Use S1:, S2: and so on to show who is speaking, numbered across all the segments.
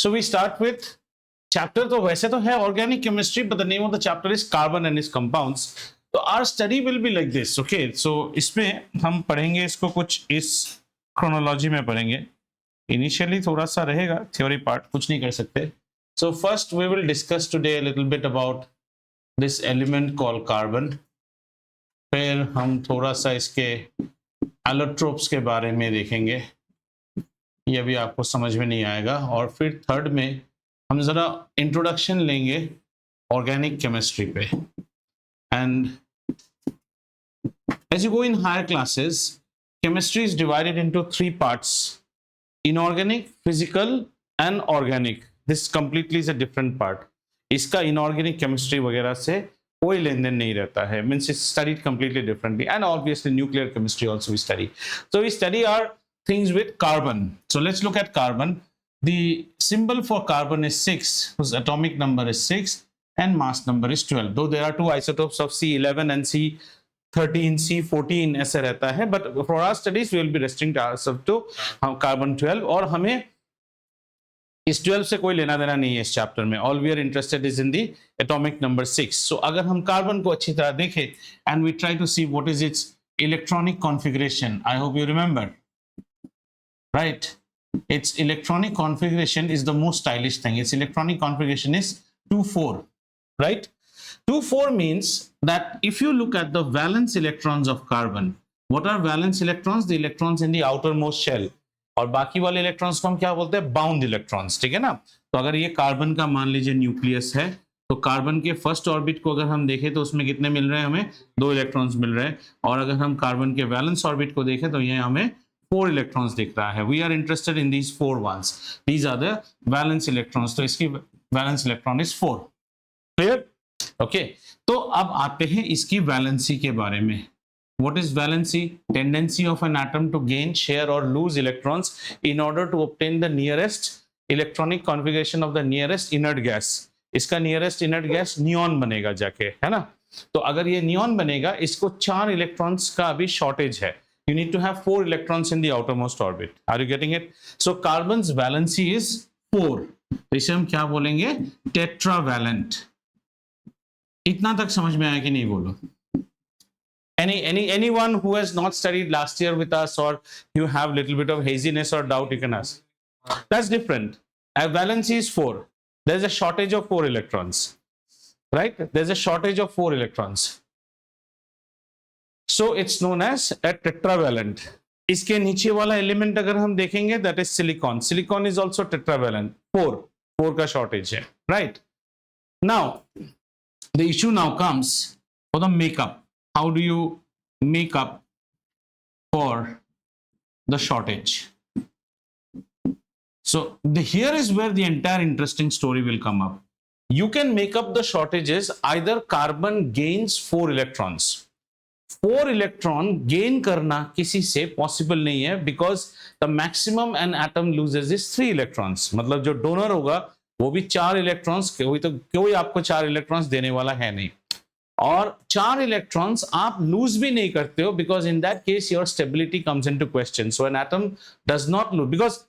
S1: So we start with chapter तो वैसे तो है organic chemistry, but the name of the chapter is carbon and its compounds. तो our study will be like this, okay? So इसमें हम पढ़ेंगे इसको कुछ इस chronology में पढ़ेंगे. Initially थोड़ा सा रहेगा theory part, कुछ नहीं कर सकते. So first we will discuss today a little bit about this element called carbon. फिर हम थोड़ा सा इसके allotropes के बारे में देखेंगे. ये भी आपको समझ में नहीं आएगा. और फिर थर्ड में हम जरा इंट्रोडक्शन लेंगे ऑर्गेनिक केमिस्ट्री पे. And as you go in higher classes, chemistry is divided into three parts: inorganic, physical and organic. This completely is a different part. इसका inorganic chemistry वगैरह से कोई लेन देन नहीं रहता है. Means it's studied completely differently. And obviously nuclear chemistry also we study. So we study our things with carbon. So let's look at carbon. The symbol for carbon is 6, whose atomic number is 6 and mass number is 12. Though there are two isotopes of C11 and C13, C14 ऐसे रहता है, but for our studies we will be restricting ourselves to carbon 12. और हमें इस 12 से कोई लेना देना नहीं है इस चैप्टर में. All we are interested is in the atomic number 6. So अगर हम कार्बन को अच्छी तरह देखें and we try to see what is its electronic configuration. I hope you remember. Right, its electronic configuration is the most stylish thing. Its electronic configuration is 2,4, right? 2,4 means that if you look at the valence electrons of carbon, what are valence electrons? The electrons in the outermost shell. और बाकी वाले electrons को हम क्या बोलते हैं? Bound electrons. ठीक है ना. तो अगर ये कार्बन का मान लीजिए न्यूक्लियस है, तो कार्बन के फर्स्ट ऑर्बिट को अगर हम देखें तो उसमें कितने मिल रहे हैं? हमें 2 इलेक्ट्रॉन्स मिल रहे हैं. और अगर हम कार्बन के वैलेंस ऑर्बिट को देखें तो ये हमें 4 electrons दिख रहा है. We are interested in these 4 ones. These are the valence electrons. तो इसकी valence electron is 4. Clear? Okay. तो अब आते हैं इसकी valency के बारे में. What is valency? Tendency of an atom to gain, share or lose electrons in order to obtain the nearest electronic configuration of the nearest inert gas. इसका nearest inert gas neon बनेगा जाके, है ना. तो अगर ये neon बनेगा, इसको 4 electrons का अभी shortage है. You need to have 4 electrons in the outermost orbit. Are you getting it? So carbon's valency is 4. तो इसे हम क्या बोलेंगे? Tetravalent. इतना तक समझ में आया कि नहीं? बोलो. Anyone who has not studied last year with us, or you have little bit of haziness or doubt, you can ask. That's different. A valency is 4. There's a shortage of 4 electrons. Right? There's a shortage of 4 electrons. So it's known as a tetravalent. इसके नीचे वाला element अगर हम देखेंगे, that is silicon. Silicon is also tetravalent. 4 का shortage है. Right? Now, the issue now comes for the makeup. How do you make up for the shortage? So here is where the entire interesting story will come up. You can make up the shortages. Either carbon gains 4 electrons. 4 electron gain करना किसी से possible नहीं है, because the maximum an atom loses is 3 electrons. मतलब जो donor होगा वो भी 4 इलेक्ट्रॉन्स, कोई आपको 4 इलेक्ट्रॉन्स देने वाला है नहीं. और 4 इलेक्ट्रॉन्स आप लूज भी नहीं करते हो, because in that case your stability comes into question. So an atom does not lose, because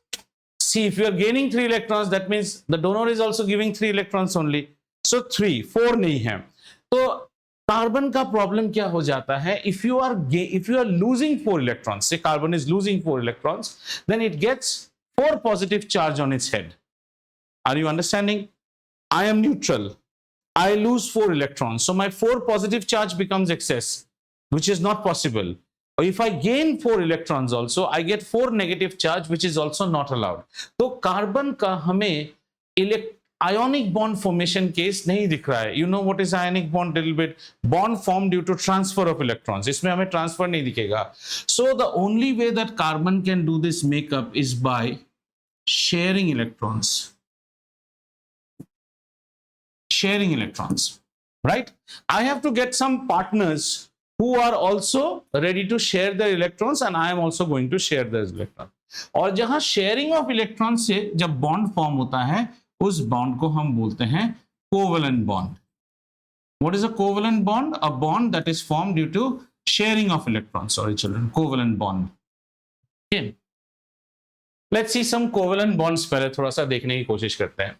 S1: see if you are gaining 3 electrons, that means the donor is also giving 3 electrons only. So 3, 4 नहीं है. तो carbon का problem क्या हो जाता है? if you are losing 4 electrons, say carbon is losing 4 electrons, then it gets 4 positive charge on its head. Are you understanding? I am neutral. I lose 4 electrons, so my 4 positive charge becomes excess, which is not possible. Or if I gain 4 electrons also, I get 4 negative charge, which is also not allowed. तो carbon का हमें ionic bond formation case नहीं दिख रहा है. You know what is ionic bond? Little bit bond formed due to transfer of electrons. इसमें हमें transfer नहीं दिखेगा. So the only way that carbon can do this makeup is by sharing electrons. Sharing electrons, right? I have to get some partners who are also ready to share their electrons, and I am also going to share their electrons. और जहां sharing of electrons से जब bond form होता है, उस bond को हम बोलते हैं covalent bond. What is a covalent bond? A bond that is formed due to sharing of electrons. Sorry children, covalent bond. Okay. Let's see some covalent bonds पहले थोड़ा सा देखने की कोशिश करते हैं.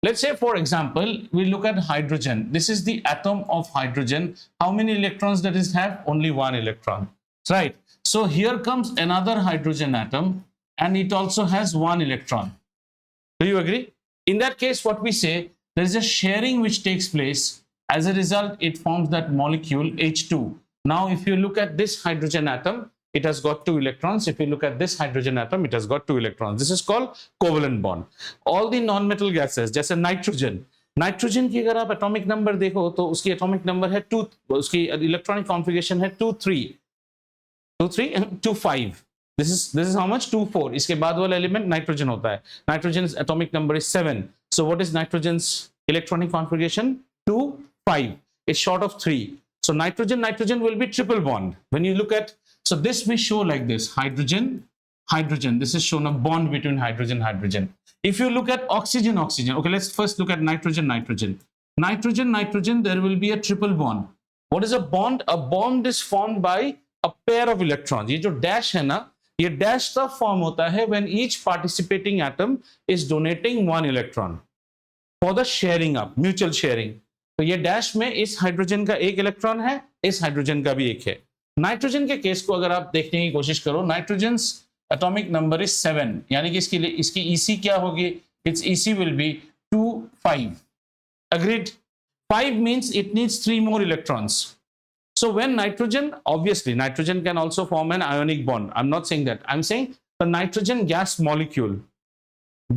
S1: Let's say, for example, we look at hydrogen. This is the atom of hydrogen. How many electrons does it have? Only one electron, right? So here comes another hydrogen atom, and it also has one electron. Do you agree? In that case, what we say, there is a sharing which takes place. As a result, it forms that molecule H2. Now, if you look at this hydrogen atom, it has got 2 electrons. If you look at this hydrogen atom, it has got 2 electrons. This is called covalent bond. All the non-metal gases, जैसे nitrogen, nitrogen की अगर आप atomic number देखो तो उसकी atomic number है 2, उसकी electronic configuration है 2 3 2 3 2 5. This is how much? 2 4. इसके बाद वाला एलिमेंट नाइट्रोजन होता है. Nitrogen atomic number is 7. So what is nitrogen's electronic configuration? 2 5. It's short of 3. So nitrogen will be triple bond. When you look at, so this we show like this: hydrogen, hydrogen. This is shown a bond between hydrogen, hydrogen. If you look at oxygen, oxygen. Okay, let's first look at nitrogen, nitrogen. Nitrogen, nitrogen, there will be a triple bond. What is a bond? A bond is formed by a pair of electrons. ये जो dash है ना, ये dash तब form होता है when each participating atom is donating one electron for the sharing up, mutual sharing. तो ये डैश में इस हाइड्रोजन का एक इलेक्ट्रॉन है, इस हाइड्रोजन का भी एक है. नाइट्रोजन के केस को अगर आप देखने की कोशिश करो, नाइट्रोजन एटॉमिक नंबर इज 7, यानी कि इसकी ईसी क्या होगी? It's EC will be 2 5. Agreed? 5 means it needs 3 more electrons. So when nitrogen, obviously nitrogen can also form an ionic bond. I'm not saying that. I'm saying the nitrogen gas molecule,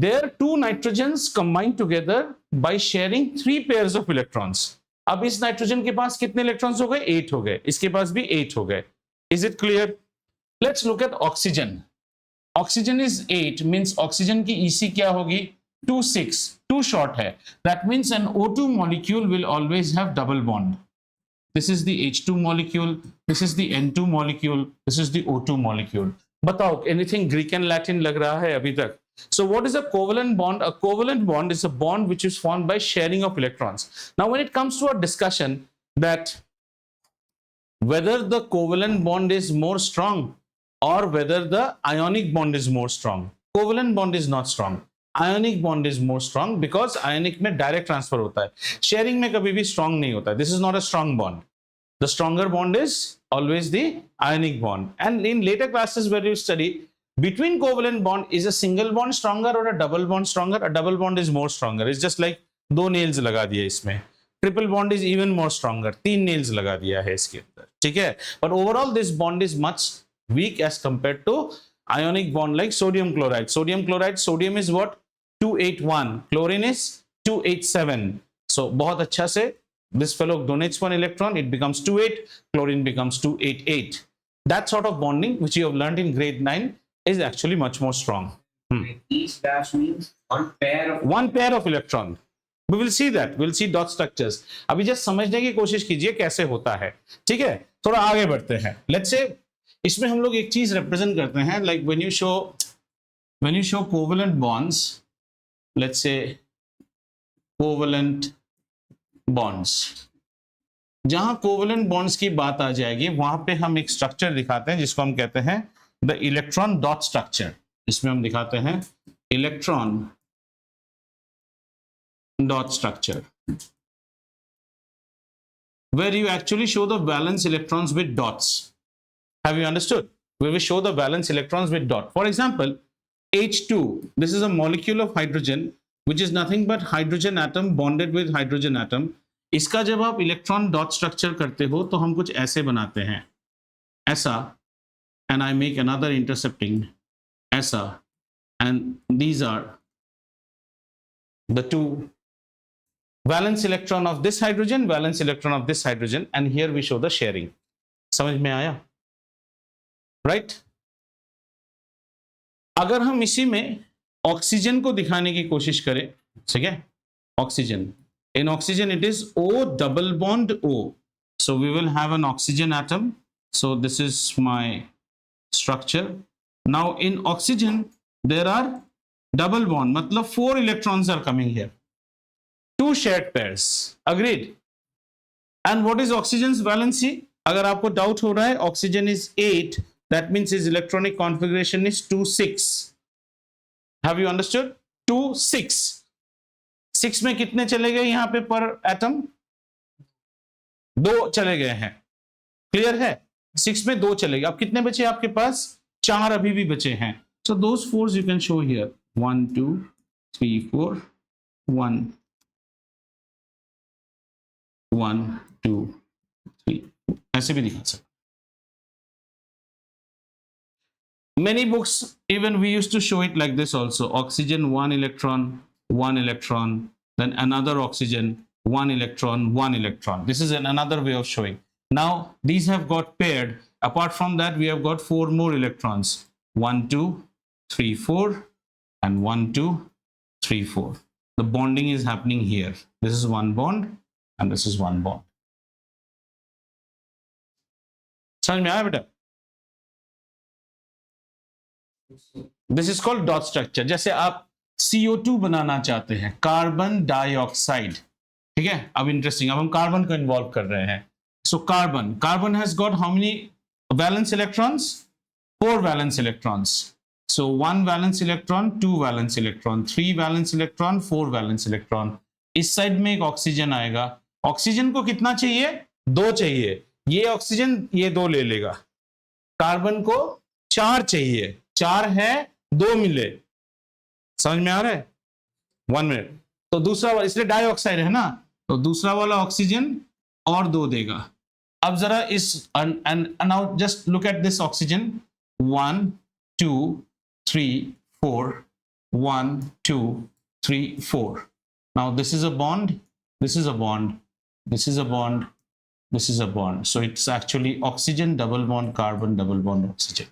S1: there 2 nitrogens combine together by sharing 3 pairs of electrons. अब इस nitrogen के पास कितने electrons हो गए? 8 हो गए. इसके पास भी 8 हो गए. Is it clear? Let's look at oxygen. Oxygen is 8, means oxygen की EC क्या होगी? 2 6. 2 short है. That means an O2 molecule will always have double bond. This is the H2 molecule. This is the N2 molecule. This is the O2 molecule. बताओ, anything Greek and Latin लग रहा है अभी तक? So what is a covalent bond? A covalent bond is a bond which is formed by sharing of electrons. Now when it comes to a discussion that whether the covalent bond is more strong or whether the ionic bond is more strong, covalent bond is not strong. Ionic bond is more strong because ionic में direct transfer होता है. Sharing में कभी भी strong नहीं होता है. This is not a strong bond. The stronger bond is always the ionic bond. And in later classes where you study, between covalent bond, is a single bond stronger or a double bond stronger? A double bond is more stronger. It's just like 2 nails लगा दिए इसमें. Triple bond is even more stronger. 3 nails लगा दिया है इसके अंदर. ठीक है? But overall this bond is much weak as compared to ionic bond like sodium chloride. Sodium chloride, sodium is what? 281. Chlorine is 287. So बहुत अच्छा से this fellow donates 1 electron, it becomes 28. Chlorine becomes 288. That sort of bonding which you have learned in grade 9 is actually much more strong.
S2: Each dash means
S1: one pair of electron. We will see that. We'll see dot structures. अभी just समझने की कोशिश कीजिए कैसे होता है. ठीक है? थोड़ा आगे बढ़ते हैं. Let's say इसमें हम लोग एक चीज represent करते हैं, like when you show covalent bonds, let's say covalent bonds. जहां कोवेलेंट बॉन्ड्स की बात आ जाएगी वहां पे हम एक स्ट्रक्चर दिखाते हैं जिसको हम कहते हैं द इलेक्ट्रॉन डॉट स्ट्रक्चर. इसमें हम दिखाते हैं electron dot structure, where you actually show the valence electrons with dots. Have you understood? Where we show the valence electrons with dot. For example, H2, this is a molecule of hydrogen which is nothing but hydrogen atom bonded with hydrogen atom. इसका जब आप electron dot structure करते हो तो हम कुछ ऐसे बनाते हैं, ऐसा, and I make another intercepting, ऐसा, and these are the 2 valence electron of this hydrogen, valence electron of this hydrogen, and here we show the sharing. समझ में आया? Right? अगर हम इसी में ऑक्सीजन को दिखाने की कोशिश करें, ठीक है? Oxygen, in oxygen it is O double bond O. So we will have an oxygen atom. So this is my structure. Now in oxygen there are double bond, matlab 4 electrons are coming here. 2 shared pairs. Agreed? And what is oxygen's valency? अगर आपको doubt हो रहा है, oxygen is 8. That means his electronic configuration is 2 6. Have you understood? 2 6 6 में कितने चले गए यहां पे पर एटम? 2 चले गए हैं, क्लियर है? 6 में 2 चले गए, अब कितने बचे आपके पास? 4 अभी भी बचे हैं। So those fours you can show here 1 2 3 4 1 1 2 3, ऐसे भी दिखा सकते। Many books even we used to show it like this also: oxygen 1 electron 1 electron, then another oxygen 1 electron 1 electron. This is another way of showing. Now these have got paired. Apart from that, we have got 4 more electrons: 1 2 3 4 and 1 2 3 4. The bonding is happening here. This is one bond and this is one bond. समझ में आया बेटा? This is called dot structure. जैसे आप CO2 बनाना चाहते हैं, carbon dioxide, ठीक है? अब इंटरेस्टिंग, अब हम कार्बन को इन्वॉल्व कर रहे हैं। So carbon has got how many valence electrons? 4 valence electrons. So 1 valence electron, 2 valence electron, 3 valence electron, 4 valence electron. इस साइड में एक ऑक्सीजन आएगा। ऑक्सीजन को कितना चाहिए? 2 चाहिए। ये ऑक्सीजन ये 2 ले लेगा। कार्बन को 4 चाहिए, 4 है, 2 मिले। समझ में आ रहा है? 1 मिनट। तो दूसरा वाला, इसलिए डाइऑक्साइड है ना, तो दूसरा वाला ऑक्सीजन और 2 देगा। अब जरा इस now just look at this oxygen, 1 2 3 4 1 2 3 4। Now this is a bond, this is a bond, this is a bond, this is a bond. So it's actually oxygen double bond carbon double bond oxygen.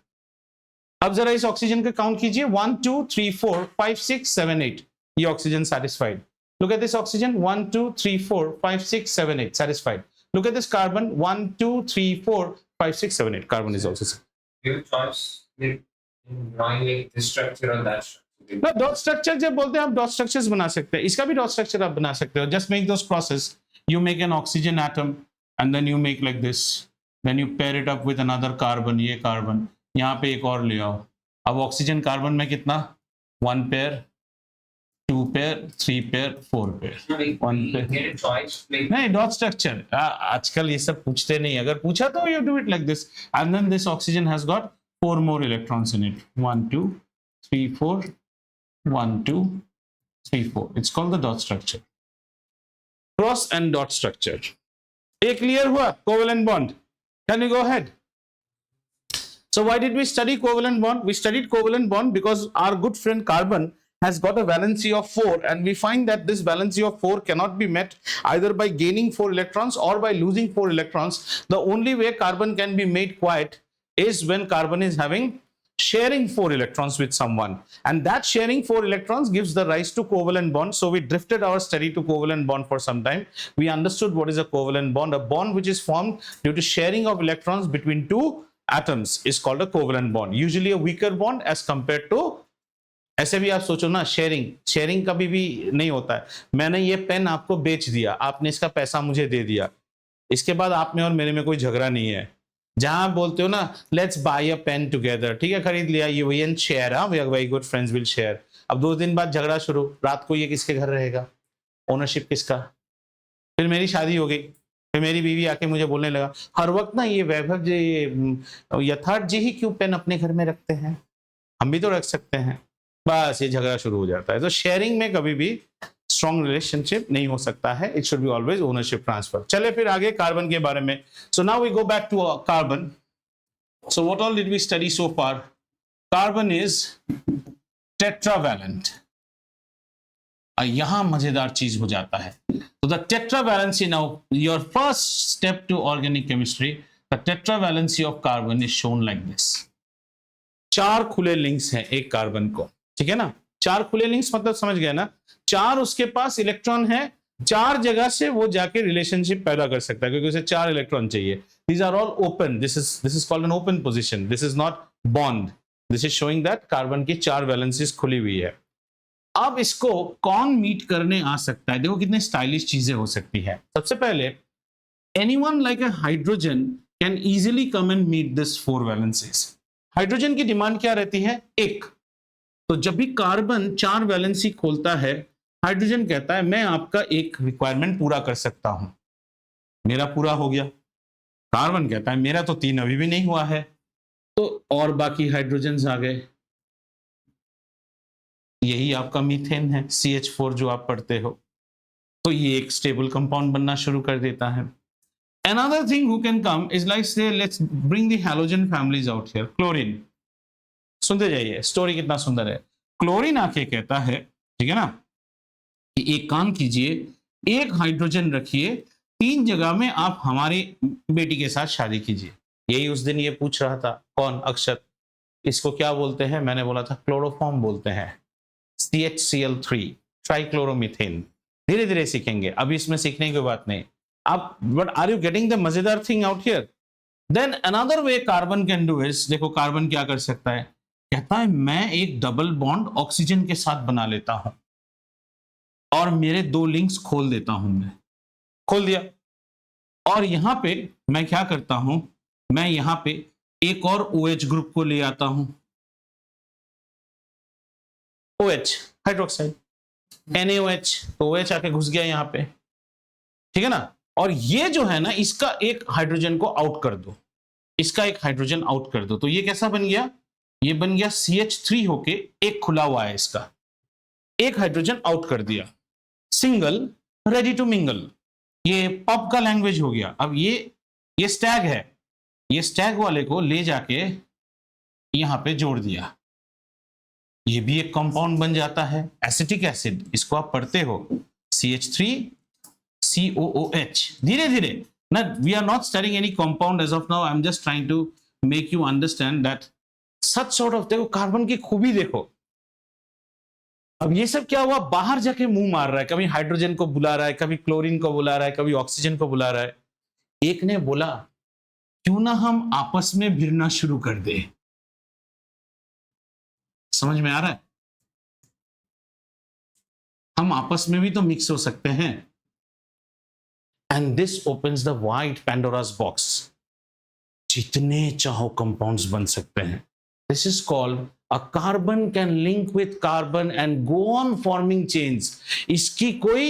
S1: अब जरा इस oxygen का count कीजिए, 1 2 3 4 5 6 7 8, ये oxygen satisfied. Look at this oxygen, 1 2 3 4 5 6 7 8 satisfied. Look at this carbon, 1 2 3 4 5 6 7 8, carbon is also satisfied.
S2: Your choice in drawing like this structure or that structure.
S1: ना dot structure जब बोलते हैं आप डॉट स्ट्रक्चर्स बना सकते हैं, इसका भी डॉट स्ट्रक्चर आप बना सकते हो। Just make those process, you make an oxygen atom and then you make like this, then you pair it up with another carbon, ये carbon, यहाँ पे एक और ले आओ। अब ऑक्सीजन कार्बन में कितना? 1 pair, 2 pair, 3 pair, 4 pair, 1 pair।
S2: Get a choice like
S1: नहीं, डॉट स्ट्रक्चर आजकल ये सब पूछते नहीं, अगर पूछा तो you do it like this, and then this oxygen has got 4 more electrons in it, 1 2 3 4 1 2 3 4। It's called the dot structure, cross and dot structure। ये क्लियर हुआ? Covalent bond, can you go ahead? So why did we study covalent bond? We studied covalent bond because our good friend carbon has got a valency of 4, and we find that this valency of 4 cannot be met either by gaining 4 electrons or by losing 4 electrons. The only way carbon can be made quiet is when carbon is having sharing 4 electrons with someone, and that sharing 4 electrons gives the rise to covalent bond. So we drifted our study to covalent bond for some time. We understood what is a covalent bond. A bond which is formed due to sharing of electrons between 2 atoms is called a covalent bond, usually a weaker bond as compared to, ऐसे भी आप सोचो ना, sharing कभी भी नहीं होता है। मैंने ये पेन आपको बेच दिया, आपने इसका पैसा मुझे दे दिया, इसके बाद आप में और मेरे में कोई झगड़ा नहीं है। जहां आप बोलते हो ना let's buy a pen together, ठीक है, खरीद लिया, ये we and share, we are very good friends will share. अब 2 दिन बाद झगड़ा शुरू, रात को ये किसके घर रहेगा, ओनरशिप किसका? फिर मेरी शादी हो गई, फिर मेरी बीवी आके मुझे बोलने लगा हर वक्त ना ये वैभव जी, यथार्थ जी ही क्यों पेन अपने घर में रखते हैं, हम भी तो रख सकते हैं। बस ये झगड़ा शुरू हो जाता है। तो शेयरिंग में कभी भी स्ट्रॉन्ग रिलेशनशिप नहीं हो सकता है, it should be always ownership transfer. चले फिर आगे कार्बन के बारे में। So now we go back to carbon. So what all did we study so far? Carbon is tetravalent. यहां मजेदार चीज हो जाता है। तो the tetravalency, now your first step to organic chemistry, the tetravalency of carbon is shown like this. 4 खुले links हैं एक कार्बन को, ठीक है ना? 4 खुले लिंक्स मतलब समझ गए ना? 4 उसके पास इलेक्ट्रॉन है, 4 जगह से वो जाके रिलेशनशिप पैदा कर सकता है क्योंकि उसे 4 इलेक्ट्रॉन चाहिए। These are all open, this is called an open position, this is not bond, this is showing that carbon की 4 वैलेंसीज खुली हुई है। अब इसको कौन मीट करने आ सकता है? देखो कितने स्टाइलिश चीजें हो सकती है। सबसे पहले anyone like a hydrogen can easily come and meet this 4 valencies. Hydrogen की डिमांड क्या रहती है? 1। तो जब भी कार्बन 4 वैलेंसी खोलता है, हाइड्रोजन कहता है मैं आपका एक रिक्वायरमेंट पूरा कर सकता हूं, मेरा पूरा हो गया। कार्बन कहता है मेरा तो 3 अभी भी नहीं हुआ है, तो और बाकी हाइड्रोजन आ गए। यही आपका मीथेन है, CH4 जो आप पढ़ते हो। तो ये एक स्टेबल कंपाउंड बनना शुरू कर देता है। Another thing who can come is like say let's bring the halogen families out here. Chlorine, सुनते जाइए, स्टोरी कितना सुंदर है। क्लोरीन आके कहता है, ठीक है ना, कि एक काम कीजिए, एक हाइड्रोजन रखिए, 3 जगह में आप हमारी बेटी के साथ शादी कीजिए। यही उस दिन ये पूछ रहा था, कौन? अक्षत। इसको क्या बोलते हैं? मैंने बोला था क्लोरोफॉर्म बोलते हैं, CHCl3, ट्राइक्लोरोमीथेन। धीरे धीरे सीखेंगे, अभी इसमें सीखने की बात नहीं। अब but are you getting the मजेदार thing out here? Then another way carbon can do is, देखो कार्बन क्या कर सकता है, कहता है मैं एक डबल बॉन्ड ऑक्सीजन के साथ बना लेता हूं और मेरे 2 लिंक्स खोल देता हूं, मैं खोल दिया, और यहां पे मैं क्या करता हूं, मैं यहां पे एक और OH ग्रुप को ले आता हूं, OH हाइड्रोक्साइड, NaOH, तो OH आके घुस गया यहां पे, ठीक है ना। और ये जो है ना, इसका एक हाइड्रोजन को आउट कर दो, इसका एक हाइड्रोजन आउट कर दो, तो ये कैसा बन गया? ये बन गया CH3 होके एक खुला हुआ है, इसका एक हाइड्रोजन आउट कर दिया, सिंगल रेडी टू मिंगल। ये पब का लैंग्वेज हो गया। अब ये स्टैग है, ये स्टैग वाले को ले जाके यहां पे जोड़ दिया, ये भी एक कंपाउंड बन जाता है, एसिटिक एसिड, इसको आप पढ़ते हो, CH3COOH। धीरे धीरे ना, we are not studying any compound as of now, I am just trying to make you understand that such sort of, देखो कार्बन की खूबी देखो। अब ये सब क्या हुआ, बाहर जाके मुंह मार रहा है, कभी हाइड्रोजन को बुला रहा है, कभी क्लोरीन को बुला रहा है, कभी ऑक्सीजन को बुला रहा है। एक ने बोला क्यों ना हम आपस में भिड़ना शुरू कर दे। समझ में आ रहा है? हम आपस में भी तो मिक्स हो सकते हैं। And this opens the wide Pandora's box, जितने चाहो कंपाउंड्स बन सकते हैं। This is called a carbon can link with carbon and go on forming chains. इसकी कोई,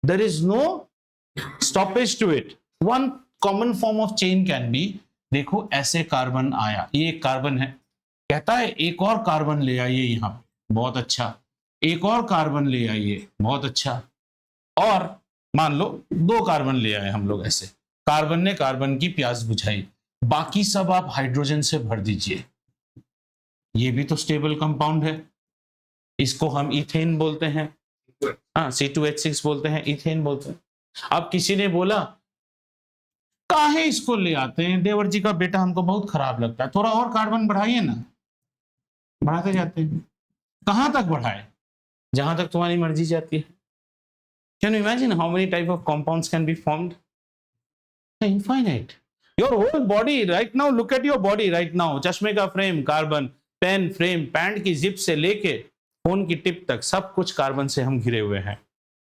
S1: there is no stoppage to it. One common form of chain can be, देखो ऐसे carbon आया, ये एक कार्बन है, कहता है एक और कार्बन ले आइए यहाँ, बहुत अच्छा, एक और कार्बन ले आइए, बहुत अच्छा, और मान लो 2 कार्बन ले आए हम लोग, ऐसे कार्बन ने कार्बन की प्यास बुझाई, बाकी सब आप हाइड्रोजन से भर दीजिए। ये भी तो स्टेबल कंपाउंड है, इसको हम इथेन बोलते हैं, हाँ C2H6 बोलते हैं, इथेन बोलते हैं। अब किसी ने बोला काहे इसको ले आते हैं, देवर जी का बेटा हमको बहुत खराब लगता है, थोड़ा और कार्बन बढ़ाइए ना। बढ़ाते जाते हैं, कहां तक बढ़ाए? जहां तक तुम्हारी मर्जी जाती है। Can you imagine how many type of compounds can be formed? Infinite. Your whole body right now, look at your body right now, चश्मे का frame carbon, pen frame, pant की जिप से लेके फोन की टिप तक सब कुछ carbon से हम घिरे हुए हैं।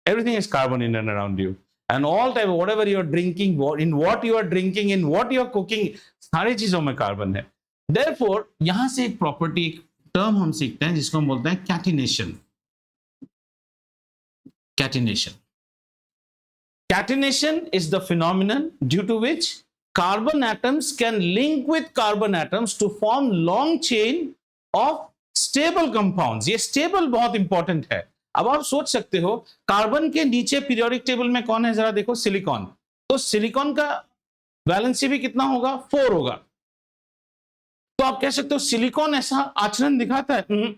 S1: Everything is carbon in and around you, and all type whatever you are drinking, in what you are drinking, in what you are cooking, सारी चीजों में कार्बन है। देयरफॉर यहां से एक प्रॉपर्टी, एक टर्म हम सीखते हैं जिसको हम बोलते हैं catenation. Catenation, catenation is the phenomenon due to which carbon atoms can link with carbon atoms to form long chain of stable compounds. ये stable बहुत इंपॉर्टेंट है। अब आप सोच सकते हो कार्बन के नीचे पीरियोडिक टेबल में कौन है, जरा देखो, सिलिकॉन। तो सिलिकॉन का वैलेंसी भी कितना होगा? 4 होगा। तो आप कह सकते हो सिलिकॉन ऐसा आचरण दिखाता है,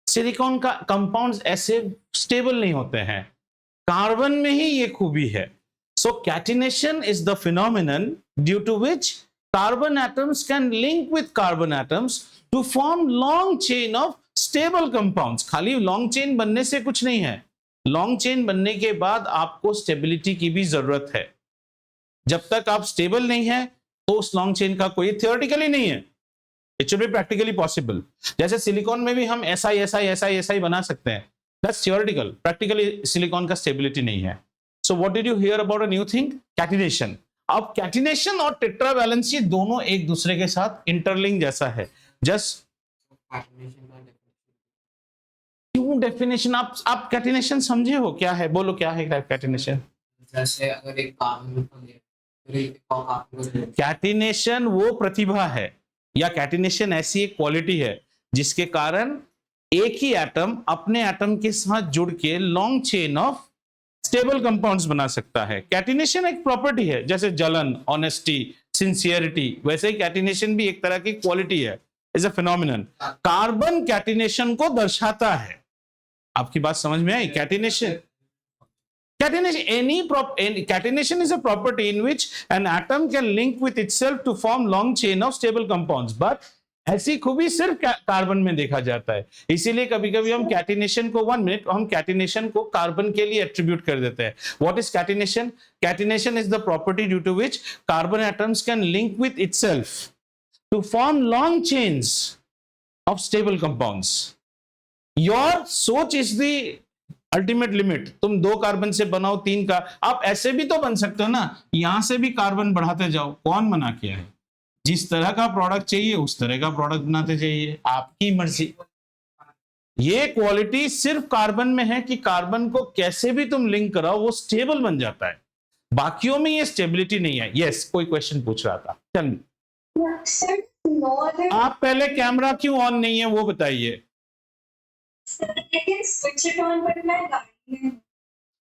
S1: सिलिकॉन का कंपाउंड्स ऐसे स्टेबल नहीं होते हैं, कार्बन में ही ये खूबी है। So catenation is the phenomenon due to which carbon atoms can link with carbon atoms to form long chain of stable compounds. खाली long chain बनने से कुछ नहीं है, long chain बनने के बाद आपको stability की भी जरूरत है। जब तक आप stable नहीं है तो उस long chain का कोई theoretically नहीं है, it should be practically possible. जैसे सिलिकॉन में भी हम SI बना सकते हैं, that's theoretical, practically सिलिकॉन का stability नहीं है। So what did you hear about a new thing? Catenation. अब कैटिनेशन और टेट्रावैलेंसी दोनों एक दूसरे के साथ इंटरलिंक जैसा है। जस्ट क्यों डेफिनेशन? आप कैटिनेशन समझे हो क्या है? बोलो क्या है कैटिनेशन?
S2: जैसे अगर एक कार्बन को ले फिर एक और कार्बन को ले
S1: कैटिनेशन वो प्रतिभा है या कैटिनेशन ऐसी एक क्वालिटी है जिसके कारण एक ही एटम अपने एटम के साथ जुड़ के long chain of stable compounds बना सकता है। कैटिनेशन एक प्रॉपर्टी है, जैसे जलन, ऑनेस्टी, सिंसियरिटी, वैसे ही कैटिनेशन भी एक तरह की क्वालिटी है, is a phenomenon. Carbon catenation को दर्शाता है। आपकी बात समझ में आई? Catenation catenation is a property in which an atom can link with itself to form long chain of stable compounds, but ऐसी खूबी सिर्फ कार्बन में देखा जाता है। इसीलिए कभी कभी हम कैटिनेशन को हम कैटिनेशन को कार्बन के लिए एट्रीब्यूट कर देते हैं। What is catenation? Catenation is the property due to which carbon atoms can link with itself to form long chains of stable compounds. Your सोच इज द अल्टीमेट लिमिट। तुम 2 carbon से बनाओ 3 का, आप ऐसे भी तो बन सकते हो ना, यहां से भी कार्बन बढ़ाते जाओ। कौन मना किया है? जिस तरह का प्रोडक्ट चाहिए उस तरह का प्रोडक्ट बनाते चाहिए, आपकी मर्जी। ये क्वालिटी सिर्फ कार्बन में है कि कार्बन को कैसे भी तुम लिंक कराओ वो स्टेबल बन जाता है, बाकियों में ये स्टेबिलिटी नहीं है। यस, कोई क्वेश्चन पूछ रहा था, चल। आप पहले कैमरा क्यों ऑन नहीं है वो बताइए।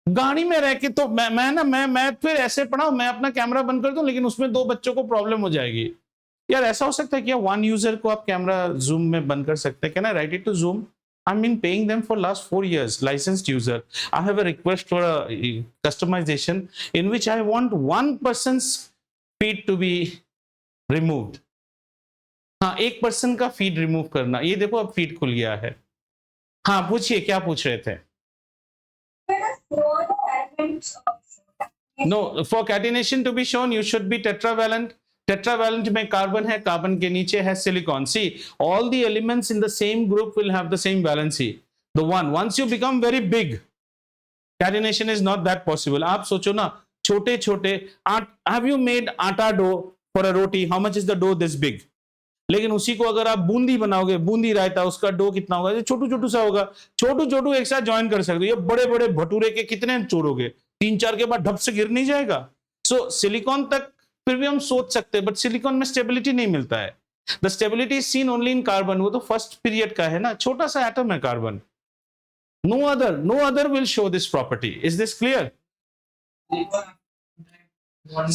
S1: गाड़ी में रह के तो मैं फिर ऐसे पढ़ा, मैं अपना कैमरा बंद कर दूं, लेकिन उसमें 2 बच्चों को प्रॉब्लम हो जाएगी। यार ऐसा हो सकता है क्या 1 यूजर को आप कैमरा जूम में बंद कर सकते हैं? Can I write it to Zoom? I've been paying them for last 4 years, licensed user. I have a request for a customization in which I want 1 person's feed to be removed. हाँ, 1 person का feed remove करना। ये देखो अब feed खुल गया है। हाँ, पूछिए क्या पूछ रहे थे? No, for catenation to be shown, you should be tetravalent. Tetravalent में कार्बन है, कार्बन के नीचे है silicon. See, all the elements in the same group will have the same valency. Once you become very big, catenation is not that possible. आप सोचो ना, छोटे छोटे have you made आटा dough for a roti? How much is the dough this big? लेकिन उसी को अगर आप बूंदी बनाओगे, बूंदी रायता, उसका डो कितना होगा? छोटू छोटू सा होगा। छोटू छोटू एक साथ ज्वाइन कर सकते हो। ये बड़े बड़े भटूरे के कितने छोड़ोगे? 3-4 के बाद ढप से गिर नहीं जाएगा? सो सिलिकॉन तक फिर भी हम सोच सकते हैं, बट सिलिकॉन में स्टेबिलिटी नहीं मिलता है। The stability is seen only in carbon. वो तो फर्स्ट पीरियड का है ना, छोटा सा एटम है carbon. No other will show this property. Is this clear?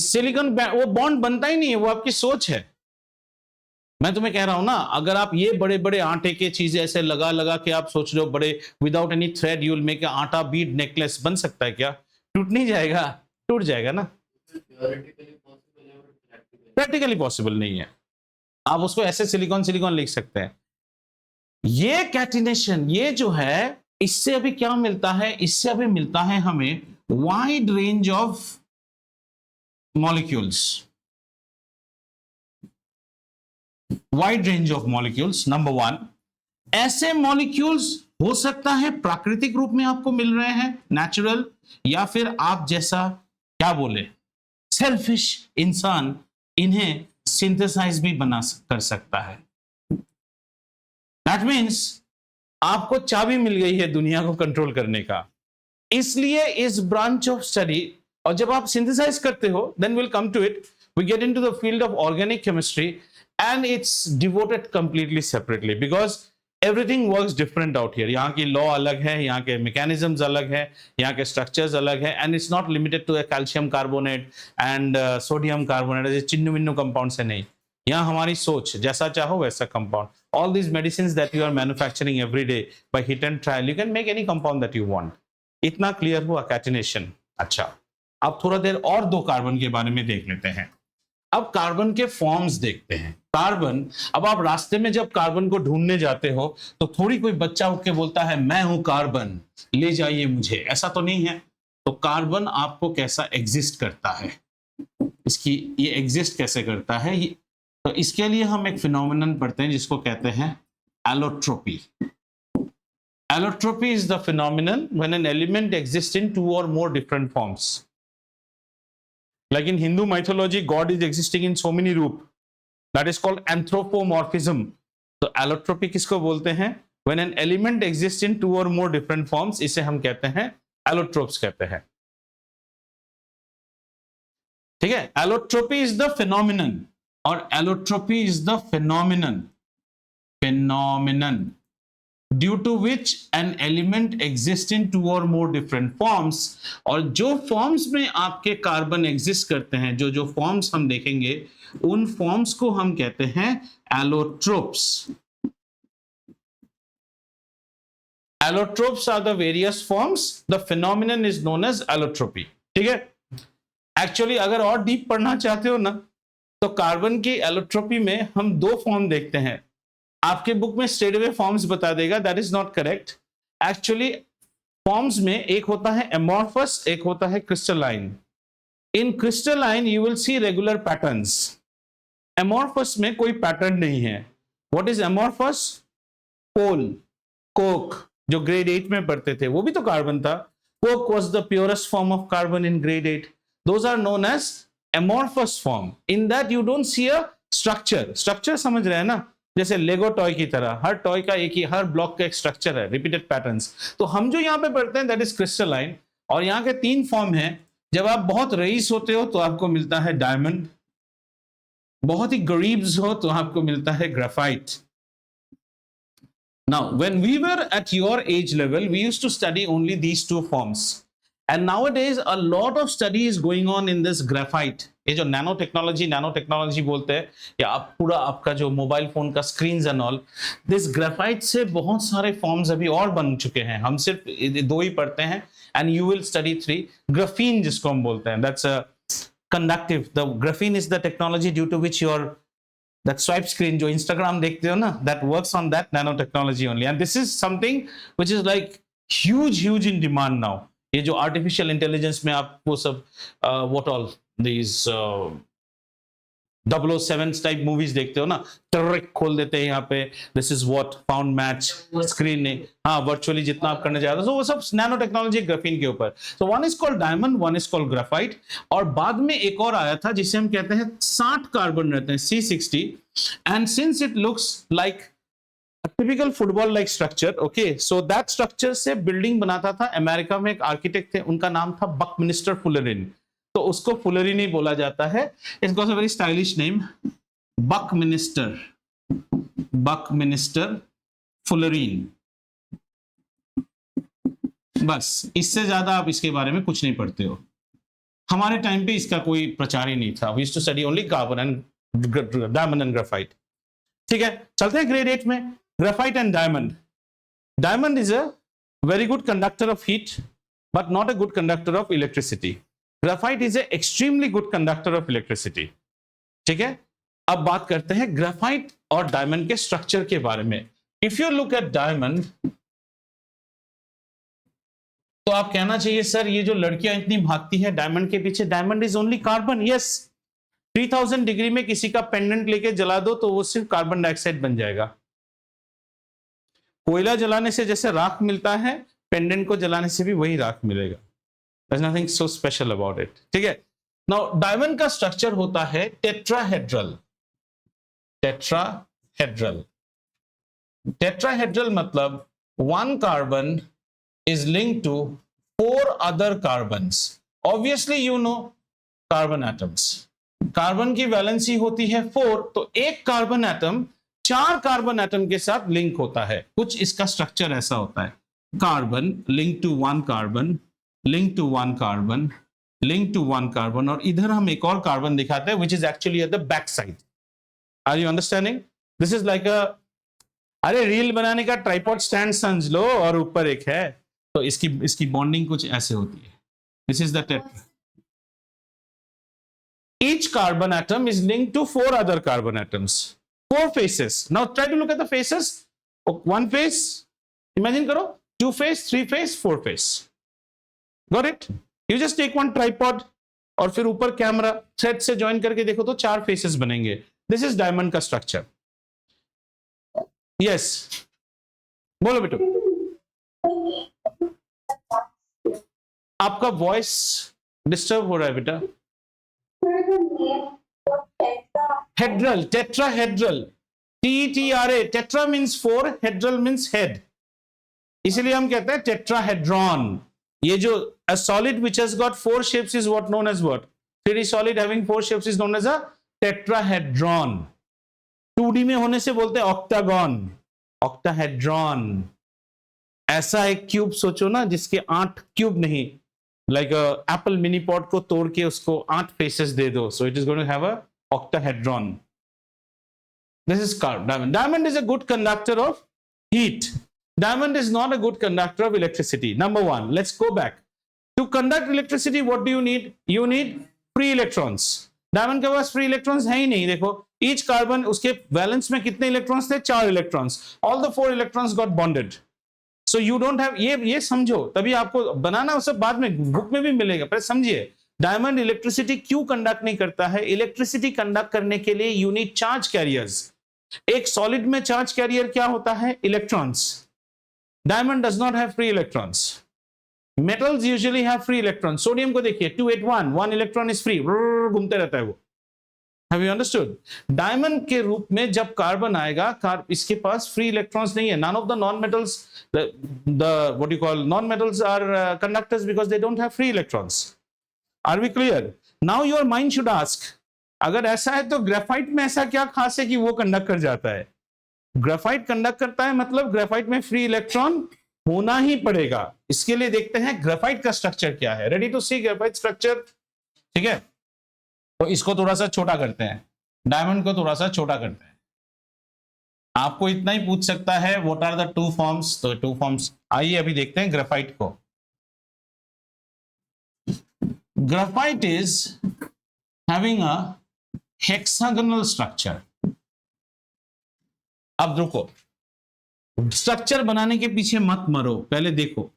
S1: Silicon वो बॉन्ड बनता ही नहीं है, वो आपकी सोच है। मैं तुम्हें कह रहा हूं ना, अगर आप ये बड़े बड़े आटे के चीजें ऐसे लगा लगा के आप सोच रहे हो बड़े, without any thread you will make आटा बीड नेकलेस, बन सकता है क्या? टूट नहीं जाएगा? टूट जाएगा ना। प्रैक्टिकली पॉसिबल नहीं है। आप उसको ऐसे सिलिकॉन सिलिकॉन लिख सकते हैं। ये कैटिनेशन, ये जो है, इससे अभी क्या मिलता है? इससे अभी मिलता है हमें wide range of molecules. Wide range of molecules. Number 1, ऐसे मॉलिक्यूल्स हो सकता है प्राकृतिक रूप में आपको मिल रहे हैं, नेचुरल, या फिर आप जैसा क्या बोले सेल्फिश इंसान इन्हें सिंथेसाइज भी कर सकता है। दैट मीन्स आपको चाबी मिल गई है दुनिया को कंट्रोल करने का। इसलिए इस ब्रांच ऑफ स्टडी, और जब आप सिंथेसाइज करते हो, then will come to it, we get into the field of organic chemistry, and it's devoted completely separately because everything works different out here. यहाँ की लॉ अलग है, यहाँ के मैकेनिज्म्स अलग है, यहाँ के स्ट्रक्चर्स अलग है, and it's not limited to a calcium carbonate and sodium carbonate, ऐसे चिन्नु मिन्नु कंपाउंड से नहीं। यहाँ हमारी सोच, जैसा चाहो वैसा compound. all these medicines that you are manufacturing every day by hit and trial, you can make any compound that you want. इतना क्लियर हुआ कैटिनेशन। अच्छा, अब थोड़ा देर और 2 कार्बन के बारे में देख लेते हैं। अब कार्बन के फॉर्म्स देखते हैं। कार्बन, अब आप रास्ते में जब कार्बन को ढूंढने जाते हो तो थोड़ी कोई बच्चा उठ के बोलता है मैं हूं कार्बन, ले जाइए मुझे, ऐसा तो नहीं है। तो कार्बन आपको कैसा एग्जिस्ट करता है, इसकी ये एग्जिस्ट कैसे करता है, तो इसके लिए हम एक फिनोमिनन पढ़ते हैं जिसको कहते हैं allotropy. Allotropy is the phenomenon when an element exist in 2 or more different forms. Like in Hindu mythology, God is existing in so many रूप. That is called anthropomorphism. तो एलोट्रोपी किसको बोलते हैं? When an element exist in 2 और more different forms, इसे हम कहते हैं एलोट्रोप्स कहते हैं। ठीक है, एलोट्रोपी इज द फिनोमिनन, और allotropy is the phenomenon due to which an element exist in 2 और मोर डिफरेंट फॉर्म्स। और जो फॉर्म्स में आपके कार्बन एग्जिस्ट करते हैं, जो जो फॉर्म्स हम देखेंगे, उन फॉर्म्स को हम कहते हैं allotropes. Allotropes are the various forms. The phenomenon is known as allotropy. ठीक है, एक्चुअली अगर और डीप पढ़ना चाहते हो ना, तो कार्बन की एलोट्रोपी में हम 2 फॉर्म देखते हैं। आपके बुक में स्ट्रेट अवे फॉर्म्स बता देगा, that is not correct. Actually forms में एक होता है एमॉर्फस, एक होता है crystalline. In crystalline you will see regular patterns, amorphous में कोई पैटर्न नहीं है। What is amorphous? Coal, coke, जो ग्रेड 8 में पढ़ते थे, वो भी तो कार्बन था। Coke was the purest form of carbon in grade 8. Those are known as amorphous form. In that you don't see a structure. Structure समझ रहे हैं ना, जैसे लेगो टॉय की तरह, हर टॉय का एक ही, हर ब्लॉक का एक स्ट्रक्चर है, रिपीटेड पैटर्न्स। तो हम जो यहाँ पे पढ़ते हैं दैट इज क्रिस्टलाइन। और यहाँ के 3 फॉर्म हैं। जब आप बहुत रईस होते हो तो आपको मिलता है डायमंड, बहुत ही गरीब हो तो आपको मिलता है graphite. Now, when we were at your age level, we used to study only these 2 forms. And nowadays, a lot of study is going on in this graphite. ये जो नैनो टेक्नोलॉजी बोलते हैं, या आप पूरा आपका जो मोबाइल फोन का screens and all, this graphite से बहुत सारे फॉर्म्स अभी और बन चुके हैं। हम सिर्फ 2 ही पढ़ते हैं, and you will study 3। Graphene जिसको हम बोलते हैं, that's conductive. The graphene is the technology due to which your that swipe screen जो Instagram देखते हो ना, that works on that nanotechnology only, and this is something which is like huge in demand now. ये जो artificial intelligence में आप वो सब what all these 007 type movies देखते हो ना, ट्रिक खोल देते हैं यहाँ पे, this is what found match screen ने, हाँ वर्चुअली जितना आप करने जा रहे हो, so वो सब नैनो टेक्नोलॉजी ग्राफीन के ऊपर। So one is called diamond, one is called graphite. और बाद में एक और आया था जिसे हम कहते हैं 60 कार्बन रहते हैं, C60, and since it looks like typical football like structure, okay, so that structure से बिल्डिंग बनाता था। अमेरिका में एक आर्किटेक्ट थे, उनका नाम था बकमिनिस्टर फुलरिन, तो उसको फुलरिन ही बोला जाता है। It's got a very stylish name, Buckminster fullerene. बस, इससे ज्यादा आप इसके बारे में कुछ नहीं पढ़ते हो। हमारे टाइम पे इसका कोई प्रचार ही नहीं था। We used to study only carbon and diamond and graphite. ठीक है, चलते हैं ग्रेड 8 में, graphite and diamond. Diamond is a very good conductor of heat but not a good conductor of electricity. Graphite is a extremely good conductor of electricity. ठीक है, अब बात करते हैं ग्राफाइट और डायमंड के स्ट्रक्चर के बारे में। If you look at diamond, तो आप कहना चाहिए सर ये जो लड़कियां इतनी भागती है डायमंड के पीछे, diamond is only carbon. Yes, 3000 degree में किसी का पेंडेंट लेके जला दो तो वो सिर्फ कार्बन डाइऑक्साइड बन जाएगा। कोयला जलाने से जैसे राख मिलता है, पेंडेंट को जलाने से भी वही राख मिलेगा। There's nothing so special about it. ठीक है, now डायमंड का स्ट्रक्चर होता है टेट्राहेड्रल। टेट्राहेड्रल मतलब 1 carbon is linked to 4 other carbons. Obviously you know carbon atoms. Carbon की वैलेंसी होती है 4, तो एक कार्बन एटम 4 कार्बन एटम के साथ लिंक होता है। कुछ इसका स्ट्रक्चर ऐसा होता है, carbon link to 1 carbon, link to 1 carbon, link to 1 carbon, और इधर हम एक और कार्बन दिखाते हैं which is actually at the back side. Are you understanding? This is like a, अरे रील बनाने का ट्राइपॉड स्टैंड समझ लो, और ऊपर एक है, तो इसकी बॉन्डिंग कुछ ऐसे होती है। This is the tetra. Each carbon atom is linked to 4 other carbon atoms. 4 faces. Now try to look at the faces. 1 face, imagine करो, 2 face, 3 face, 4 face. Got it? You just take 1 tripod और फिर ऊपर camera thread से join करके देखो तो 4 faces बनेंगे। This is diamond का स्ट्रक्चर। यस, बोलो बेटो। आपका वॉइस डिस्टर्ब हो रहा है बेटा। Hedral, tetrahedral, TETRA, tetra means 4, hedral means head, इसलिए हम कहते हैं टेट्राहेड्रॉन। ये जो a solid which has got 4 shapes is what known as what? 3D solid having 4 shapes is known as a tetrahedron. 2D में होने से बोलते हैं octagon, octahedron। ऐसा एक क्यूब सोचो ना जिसके 8 क्यूब नहीं, like a apple mini pot को तोड़ के उसको 8 faces दे दो, so it is going to have a octahedron. This is diamond. Diamond is a good conductor of heat. Diamond is not a good conductor of electricity. Number one, let's go back. To conduct electricity, what do you need? You need free electrons. Diamond के पास free electrons है ही नहीं। देखो, each carbon उसके valence में कितने electrons थे? 4 electrons. All the 4 electrons got bonded. So you don't have, ये समझो, तभी आपको बनाना उसे बाद में बुक में भी मिलेगा, पर समझिए डायमंड इलेक्ट्रिसिटी क्यों कंडक्ट नहीं करता है। इलेक्ट्रिसिटी कंडक्ट करने के लिए यू नीड चार्ज कैरियर्स। एक सॉलिड में चार्ज कैरियर क्या होता है? Electrons. Diamond does not have free electrons. Metals usually have free electron. Sodium को देखिए 281, 1 इलेक्ट्रॉन इज फ्री, घूमते रहता है वो। Have you understood? डायमंड के रूप में जब कार्बन आएगा, इसके पास फ्री इलेक्ट्रॉन्स नहीं है। None of the non-metals, the what you call non-metals are conductors because they don't have free electrons. Are we clear? Now your mind should ask, अगर ऐसा है तो ग्रेफाइट में ऐसा क्या खास है कि वो कंडक्ट कर जाता है? ग्रेफाइट कंडक्ट करता है मतलब ग्रेफाइट में फ्री इलेक्ट्रॉन होना ही पड़ेगा। इसके लिए देखते हैं ग्रेफाइट का स्ट्रक्चर क्या है। Ready to see graphite structure? ठीक है, तो इसको थोड़ा सा छोटा करते हैं, डायमंड को थोड़ा सा छोटा करते हैं। आपको इतना ही पूछ सकता है व्हाट आर द 2 फॉर्म्स। तो 2 फॉर्म्स आइए अभी देखते हैं ग्रेफाइट को। Graphite is having a hexagonal structure. अब रुको, स्ट्रक्चर बनाने के पीछे मत मरो, पहले देखो।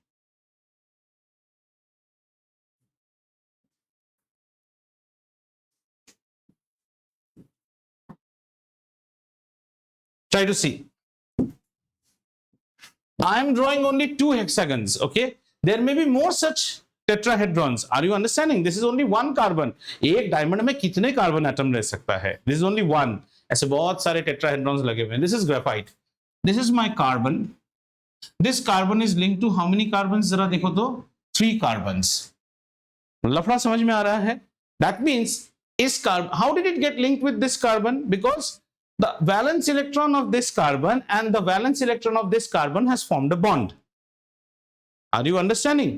S1: Try to see. I am drawing only 2 hexagons, okay? There may be more such tetrahedrons. Are you understanding? This is only 1 carbon. एक डायमंड में कितने कार्बन एटम रह सकता है? This is only 1. ऐसे बहुत सारे tetrahedrons लगे हुए हैं। This is graphite. This is my carbon. This carbon is linked to how many carbons? जरा देखो तो 3 carbons. लफड़ा समझ में आ रहा है? That means इस carbon, how did it get linked with this carbon? Because the valence electron of this carbon and the valence electron of this carbon has formed a bond. Are you understanding?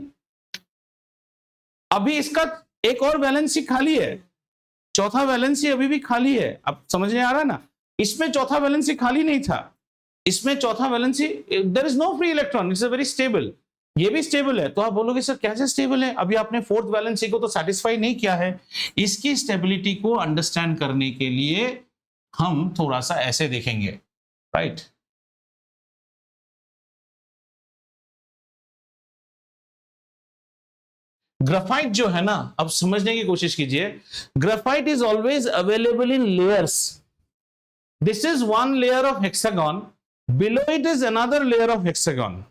S1: अभी इसका एक और valency खाली है, चौथा valency अभी भी खाली है। अब समझ में आ रहा है ना? इसमें चौथा वैलेंसी खाली नहीं था, इसमें चौथा valency, there is no free electron, it's a very stable. ये भी स्टेबल है। तो आप बोलोगे सर कैसे स्टेबल है? अभी आपने 4th वैलेंसी को तो सेटिस्फाई नहीं किया है। इसकी स्टेबिलिटी को अंडरस्टैंड करने के लिए हम थोड़ा सा ऐसे देखेंगे, राइट? ग्राफाइट जो है ना, अब समझने की कोशिश कीजिए। Graphite is always available in layers. This is 1 layer of hexagon, below it is another layer of hexagon,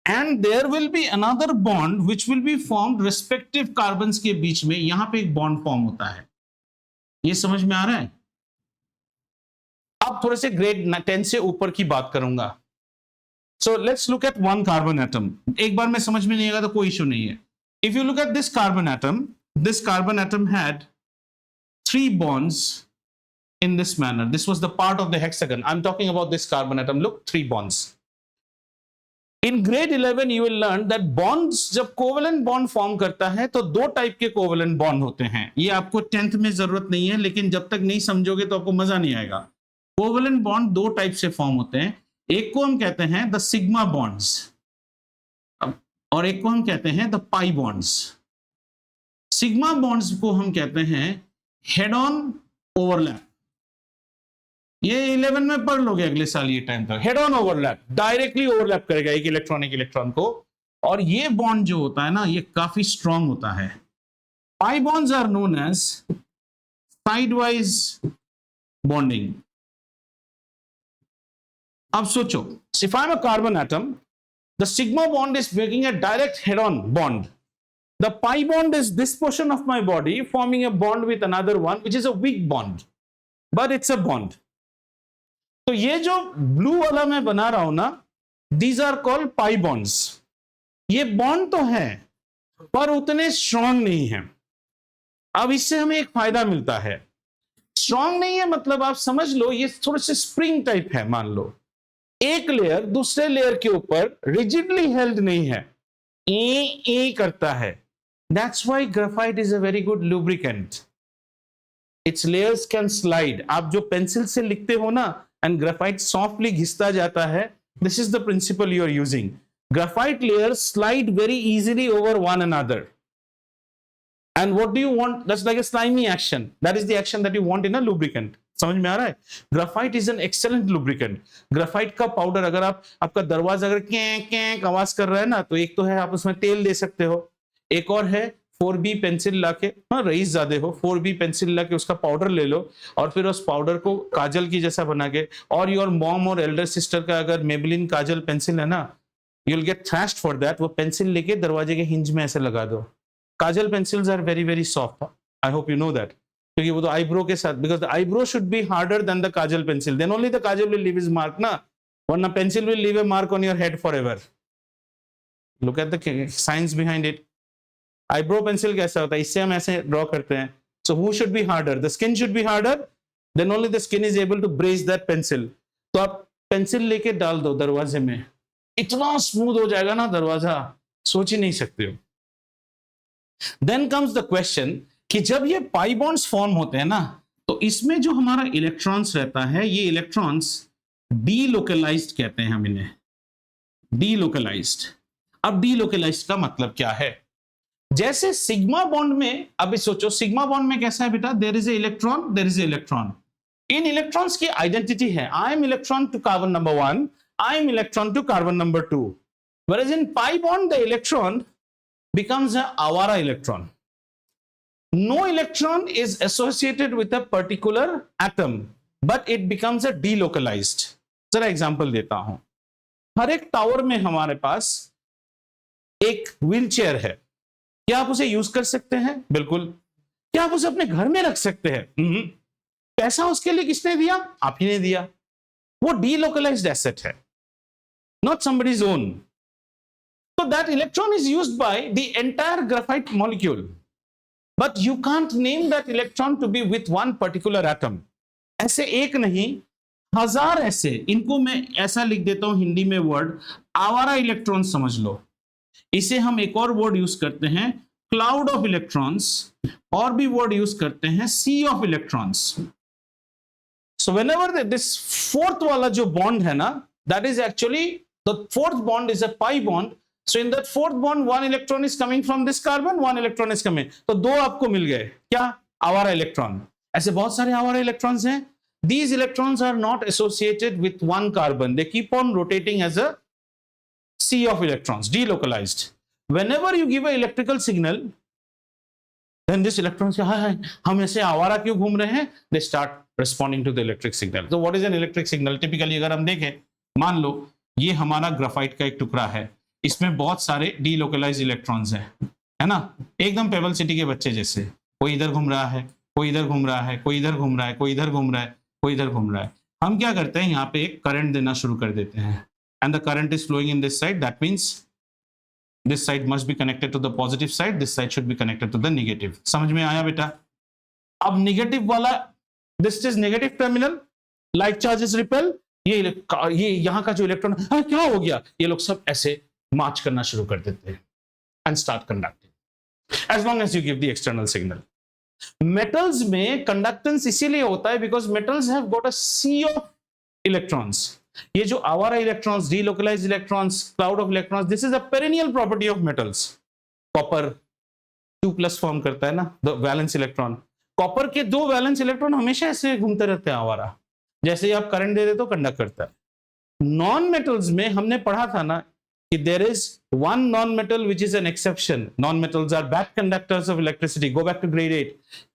S1: and there will be another bond which will be formed respective carbons के बीच में। यहां पे एक बॉन्ड फॉर्म होता है। ये समझ में आ रहा है? अब थोड़े से ग्रेड 10 से ऊपर की बात करूंगा। So let's look at 1 carbon atom. एक बार में समझ में नहीं आएगा तो कोई इश्यू नहीं है। If you look at this carbon atom had 3 bonds in this manner. This was the part of the hexagon. I'm talking about this carbon atom. Look, 3 bonds. In grade 11 you will learn that bonds जब covalent bond form करता है तो 2 type के covalent bond होते हैं। ये आपको 10th में जरूरत नहीं है, लेकिन जब तक नहीं समझोगे तो आपको मजा नहीं आएगा। कोवेलेंट बॉन्ड 2 टाइप से फॉर्म होते हैं। एक को हम कहते हैं द सिग्मा बॉन्ड्स और एक को हम कहते हैं the pi bonds. Sigma bonds को हम कहते हैं हेड ऑन ओवरलैप। ये 11 में पढ़ लोगे अगले साल ये टाइम तक। Head on overlap, directly overlap करेगा एक इलेक्ट्रॉन को। और ये बॉन्ड जो होता है ना, ये काफी स्ट्रॉन्ग होता है। Pi bonds are known as sidewise bonding. अब सोचो, if I'm a carbon atom, the sigma bond is making a direct head-on bond. The pi bond is this portion of my body forming a bond with another one, which is a weak bond, but it's a bond. तो ये जो blue वाला मैं बना रहा हूं ना, these are called pi bonds. ये बॉन्ड तो है पर उतने स्ट्रांग नहीं है। अब इससे हमें एक फायदा मिलता है। स्ट्रांग नहीं है मतलब आप समझ लो ये थोड़े से स्प्रिंग टाइप है। मान लो एक लेयर दूसरे लेयर के ऊपर रिजिडली हेल्ड नहीं है, ए करता है। That's why graphite is a very good lubricant. It's layers can slide. आप जो पेंसिल से लिखते हो ना एंड ग्राफाइट सॉफ्टली घिसता जाता है, this is the principle you are using. Graphite layers slide very easily over one another. And what do you want? That's like a slimy action. That is the action that you want in a lubricant. समझ में आ रहा है? Graphite is an excellent lubricant. Graphite का powder अगर आपका दरवाजा अगर कैं कैं आवाज कर रहा है ना, तो एक तो है आप उसमें तेल दे सकते हो, एक और है 4B पेंसिल लाके, हाँ रईस ज्यादा हो, 4B पेंसिल लाके उसका पाउडर ले लो और फिर उस पाउडर को काजल की जैसा बना के, और योर मॉम और एल्डर सिस्टर का अगर मेबलिन काजल पेंसिल है ना, you'll get thrashed for that। वो पेंसिल लेके दरवाजे के हिंज में ऐसे लगा दो। Kajal pencils are very very soft. I hope you know that, क्योंकि वो तो आईब्रो के साथ, because the eyebrow should be harder than the kajal pencil, then only the kajal will leave his mark ना, वरना pencil will leave a mark on your head forever. Look at the science behind it. Eyebrow pencil कैसा होता है, इससे हम ऐसे draw करते हैं। So who should be harder? The skin should be harder, then only the skin is able to brace that pencil. तो आप पेंसिल लेके डाल दो दरवाजे में, इतना स्मूथ हो जाएगा ना दरवाजा, सोच ही नहीं सकते हो। देन कम्स द क्वेश्चन कि जब ये पाई बॉन्ड्स फॉर्म होते हैं ना, तो इसमें जो हमारा इलेक्ट्रॉन्स रहता है, ये इलेक्ट्रॉन्स डीलोकलाइज्ड कहते हैं हम इन्हें, डीलोकलाइज्ड। अब डीलोकलाइज्ड का मतलब क्या है? जैसे सिग्मा बॉन्ड में, अभी सोचो सिग्मा बॉन्ड में कैसा है बेटा, there is a electron, there is a electron. इन इलेक्ट्रॉन्स की आइडेंटिटी है, I am electron to carbon number 1, I am electron to carbon number 2. Whereas in pi bond, the electron becomes an avara electron. No electron is associated with a particular atom, but it becomes a delocalized. जरा example देता हूं। हर एक tower में हमारे पास एक wheel chair है। क्या आप उसे यूज कर सकते हैं? बिल्कुल। क्या आप उसे अपने घर में रख सकते हैं? पैसा उसके लिए किसने दिया? आप ही ने दिया। वो delocalized asset है, not somebody's own. So that electron is used by the entire graphite molecule, but you can't name that electron to be with one particular atom. ऐसे एक नहीं, हजार ऐसे, इनको मैं ऐसा लिख देता हूं हिंदी में वर्ड, आवारा इलेक्ट्रॉन समझ लो। इसे हम एक और वर्ड यूज करते हैं, क्लाउड ऑफ इलेक्ट्रॉन्स, और भी वर्ड यूज करते हैं, sea of electrons. So whenever this fourth वाला जो bond है ना, that is actually the fourth bond is a pi bond. So in that fourth bond, one electron is coming from this carbon, one electron is coming. तो दो आपको मिल गए, क्या? आवारा इलेक्ट्रॉन। ऐसे बहुत सारे आवारा इलेक्ट्रॉन्स हैं। These electrons are not associated with one carbon. They keep on rotating as a sea of electrons, delocalized. Whenever you give an electrical signal, then this electrons, हम ऐसे आवारा क्यों घूम रहे हैं? They start responding to the electric signal. So what is an electric signal? Typically अगर हम देखें, मान लो ये हमारा ग्राफाइट का एक टुकड़ा है, इसमें बहुत सारे डीलोकलाइज्ड इलेक्ट्रॉन्स हैं, है ना, एकदम पेबल सिटी के बच्चे जैसे। कोई इधर घूम रहा है, कोई इधर घूम रहा है, कोई इधर घूम रहा है, कोई इधर घूम रहा है, कोई इधर घूम रहा है। हम क्या करते हैं, यहाँ पे एक करंट देना शुरू कर देते हैं, and the current is flowing in this side, that means this side must be connected to the positive side, this side should be connected to the negative. समझ में आया बेटा? अब नेगेटिव वाला, this is negative terminal, like charges repel, ये यहां का जो इलेक्ट्रॉन, क्या हो गया, ये लोग सब ऐसे मार्च करना शुरू कर देते हैं and start conducting, as long as you give the external signal. Metals में कंडक्टेंस इसीलिए होता है because metals have got a sea of electrons. ये जो आवारा electrons, delocalized electrons, cloud of electrons, this is a perennial property of metals. Copper 2+ form करता है ना, द वैलेंस इलेक्ट्रॉन। कॉपर के 2 वैलेंस इलेक्ट्रॉन हमेशा ऐसे घूमते रहते हैं आवारा, जैसे ही आप करंट दे दे तो कंडक्ट करता है। नॉन मेटल्स में हमने पढ़ा था ना कि there is one non-metal which is an exception. Non-metals are bad conductors of electricity. Go back to grade 8.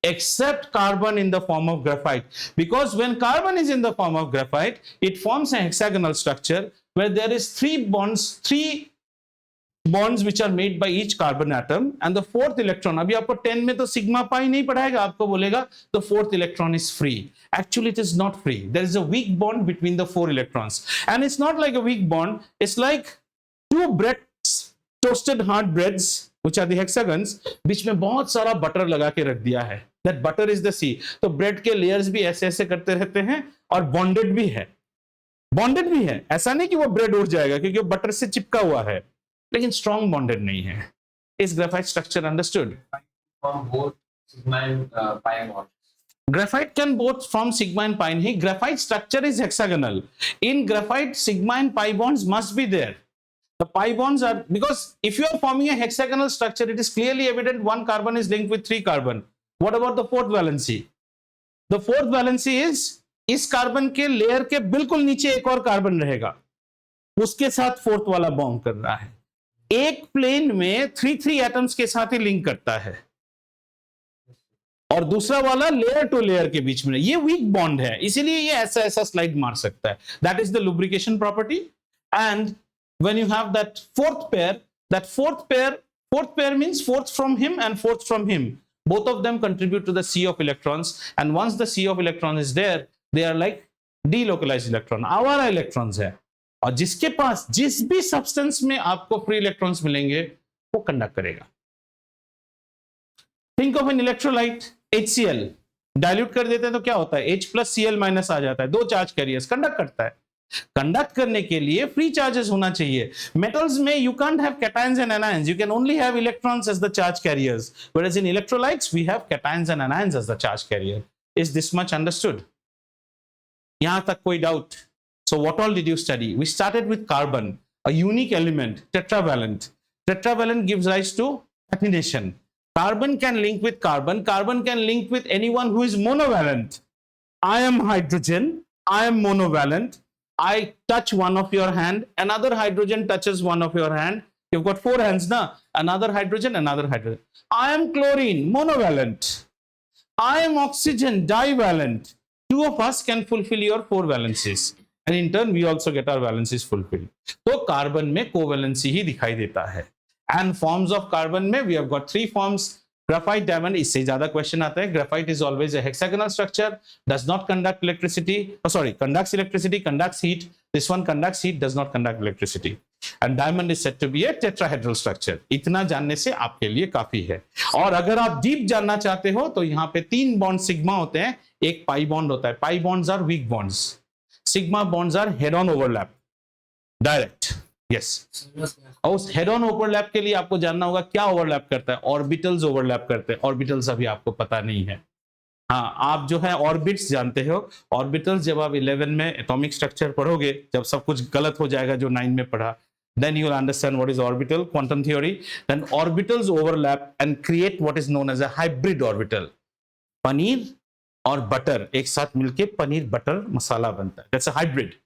S1: Except carbon in the form of graphite. Because when carbon is in the form of graphite, it forms a hexagonal structure where there is 3 bonds, 3 bonds which are made by each carbon atom and the fourth electron, अभी आपको 10 में तो sigma pi नहीं पढ़ाएगा, आपको बोलेगा the fourth electron is free. Actually it is not free. There is a weak bond between the 4 electrons, and it's not like a weak bond, it's like 2 breads, toasted hard breads which are the hexagons, बीच में बहुत सारा butter लगा के रख दिया है. That butter is the C. तो bread के लेयर्स भी ऐसे ऐसे करते रहते हैं और बॉन्डेड भी है. बॉन्डेड भी है, ऐसा नहीं कि वो ब्रेड उड़ जाएगा क्योंकि वो बटर से चिपका हुआ है, लेकिन स्ट्रॉन्ग बॉन्डेड नहीं है. इस graphite structure understood?
S2: From both sigma and pi bonds.
S1: Graphite can both form sigma and pi. He graphite structure is hexagonal. In graphite, sigma and pi bonds must be there. The pi bonds are, because if you are forming a hexagonal structure, it is clearly evident one carbon is linked with 3 carbon. What about the fourth valency? The fourth valency is इस carbon के layer के बिल्कुल नीचे एक और carbon रहेगा, उसके साथ फोर्थ वाला बॉन्ड कर रहा है. एक प्लेन में 3 एटम्स के साथ ही लिंक करता है और दूसरा वाला लेयर टू लेयर के बीच में. ये वीक बॉन्ड है, इसीलिए ये ऐसा ऐसा स्लाइड मार सकता है. That is the lubrication property. And when you have that fourth pair means fourth from him and fourth from him, both of them contribute to the sea of electrons, and once the sea of electron is there, they are like delocalized electron, आवारा electrons है. और जिसके पास जिस भी substance में आपको free electrons मिलेंगे वो कंडक्ट करेगा. Think of an electrolyte HCl, dilute कर देते हैं तो क्या होता है, H प्लस Cl माइनस आ जाता है, 2 चार्ज कैरियर्स कंडक्ट करता है. कंडक्ट करने के लिए फ्री चार्जेस होना चाहिए. मेटल्स में you can't have cations and anions, you can only have electrons as the charge carriers, whereas in electrolytes we have cations and anions as the charge carrier. Is this much understood? यहां तक कोई doubt? So what all did you study? We started with carbon, a unique element, tetravalent. Tetravalent gives rise to catenation. Carbon can link with carbon. Carbon can link with anyone who is monovalent. I am hydrogen, I am monovalent. I touch one of your hand, another hydrogen touches one of your hand. You've got 4 hands now. Another hydrogen, another hydrogen. I am chlorine, monovalent. I am oxygen, divalent. 2 of us can fulfill your 4 valencies. And in turn, we also get our valencies fulfilled. तो carbon में covalency ही दिखाई देता है. And forms of carbon में we have got 3 forms. Graphite, diamond, इससे ज्यादा question आता है. Graphite is always a hexagonal structure, does not conduct electricity. Conducts electricity, conducts heat. This one conducts heat, does not conduct electricity. And diamond is said to be a tetrahedral structure. इतना जानने से आपके लिए काफी है. और अगर आप डीप जानना चाहते हो तो यहाँ पे 3 बॉन्ड सिग्मा होते हैं, एक पाई बॉन्ड होता है. Pi bonds are weak bonds. Sigma bonds are head on overlap, direct. Yes, और उस हेड ऑन ओवरलैप के लिए आपको जानना होगा क्या ओवरलैप करता है. ऑर्बिटल्स ओवरलैप करते हैं. ऑर्बिटल्स अभी आपको पता नहीं है. हाँ, आप जो है ऑर्बिट्स जानते हो. ऑर्बिटल्स जब आप 11 में एटॉमिक स्ट्रक्चर पढ़ोगे, जब सब कुछ गलत हो जाएगा जो 9 में पढ़ा, then you will understand what is orbital, quantum theory. Then orbitals overlap and create what is known as a hybrid orbital. Paneer और बटर एक साथ मिलके पनीर बटर मसाला बनता है. That's a hybrid.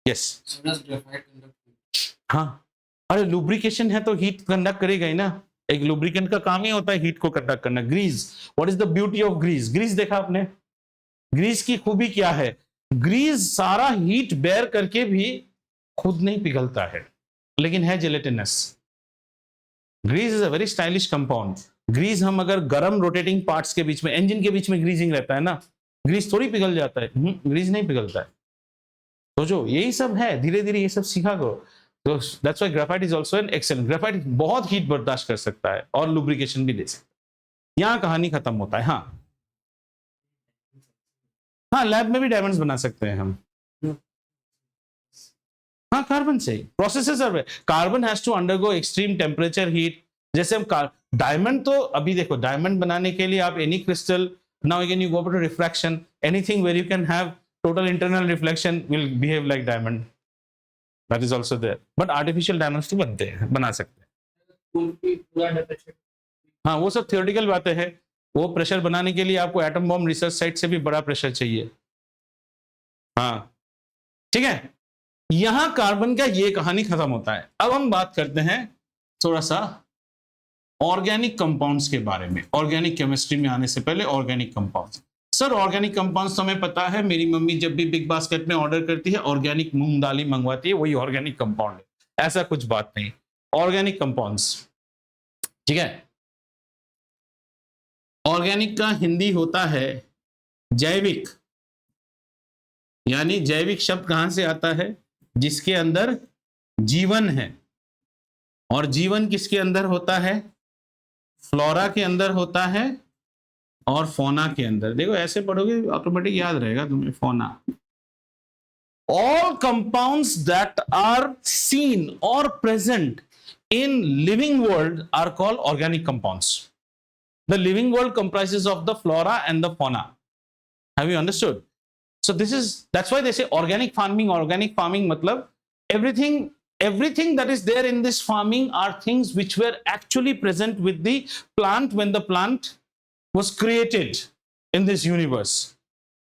S1: Yes.
S2: So does graphite conduct heat?
S1: हाँ, अरे lubrication है तो हीट कंडक्ट करेगा ही ना. एक लुब्रिकेंट का काम ही होता है हीट को कंडक्ट करना. Grease, what is the beauty of grease? Grease देखा आपने? ग्रीस की खूबी क्या है? ग्रीस सारा हीट बेयर करके भी खुद नहीं पिघलता है, लेकिन है gelatinous. Grease is a very stylish compound. Grease हम अगर गर्म रोटेटिंग पार्ट्स के बीच में, इंजन के बीच में ग्रीसिंग रहता है ना, ग्रीस थोड़ी पिघल जाता है. ग्रीस नहीं पिघलता है. तो जो यही सब है, धीरे धीरे ये सब सीखा करो. तो that's why graphite is also an excellent. Graphite बहुत हीट बर्दाश्त कर सकता है और लुब्रिकेशन भी दे सकता है. यहाँ कहानी खत्म होता है. हाँ हाँ, लैब में भी डायमंड्स बना सकते हैं हम. हाँ, कार्बन से ही processes are. Carbon has to undergo extreme temperature, heat. जैसे हम डायमंड, तो अभी देखो डायमंड बनाने के लिए आप any crystal, now again you go to refraction, anything where you can have total internal reflection will behave like diamond. That is also there. But artificial diamonds तो बनते हैं, बना सकते हैं. हाँ, वो सब theoretical बातें हैं. वो प्रेशर बनाने के लिए आपको एटम बॉम्ब रिसर्च साइट से भी बड़ा प्रेशर चाहिए. हाँ, ठीक है. यहां कार्बन का ये कहानी खत्म होता है. अब हम बात करते हैं थोड़ा सा ऑर्गेनिक कंपाउंड्स के बारे में. ऑर्गेनिक केमिस्ट्री में आने से पहले organic compounds. Sir organic compounds तो हमें पता है, मेरी मम्मी जब भी बिग बास्केट में ऑर्डर करती है ऑर्गेनिक मूंग दाली मंगवाती है, वही ऑर्गेनिक कंपाउंड है. ऐसा कुछ बात नहीं. ऑर्गेनिक कंपाउंड्स, ठीक है। ऑर्गेनिक का हिंदी होता है जैविक, यानी जैविक शब्द कहां से आता है? जिसके अंदर जीवन है। और जीवन किसके अंदर होता है? फ्लोरा के अंदर होता है और फोना के अंदर। देखो ऐसे पढ़ोगे ऑटोमेटिक याद रहेगा तुम्हें, फोना। All compounds that are seen or present in living world are called organic compounds. The living world comprises of the flora and the fauna. Have you understood? So that's why they say organic farming. Organic farming matlab everything that is there in this farming are things which were actually present with the plant when the plant was created in this universe.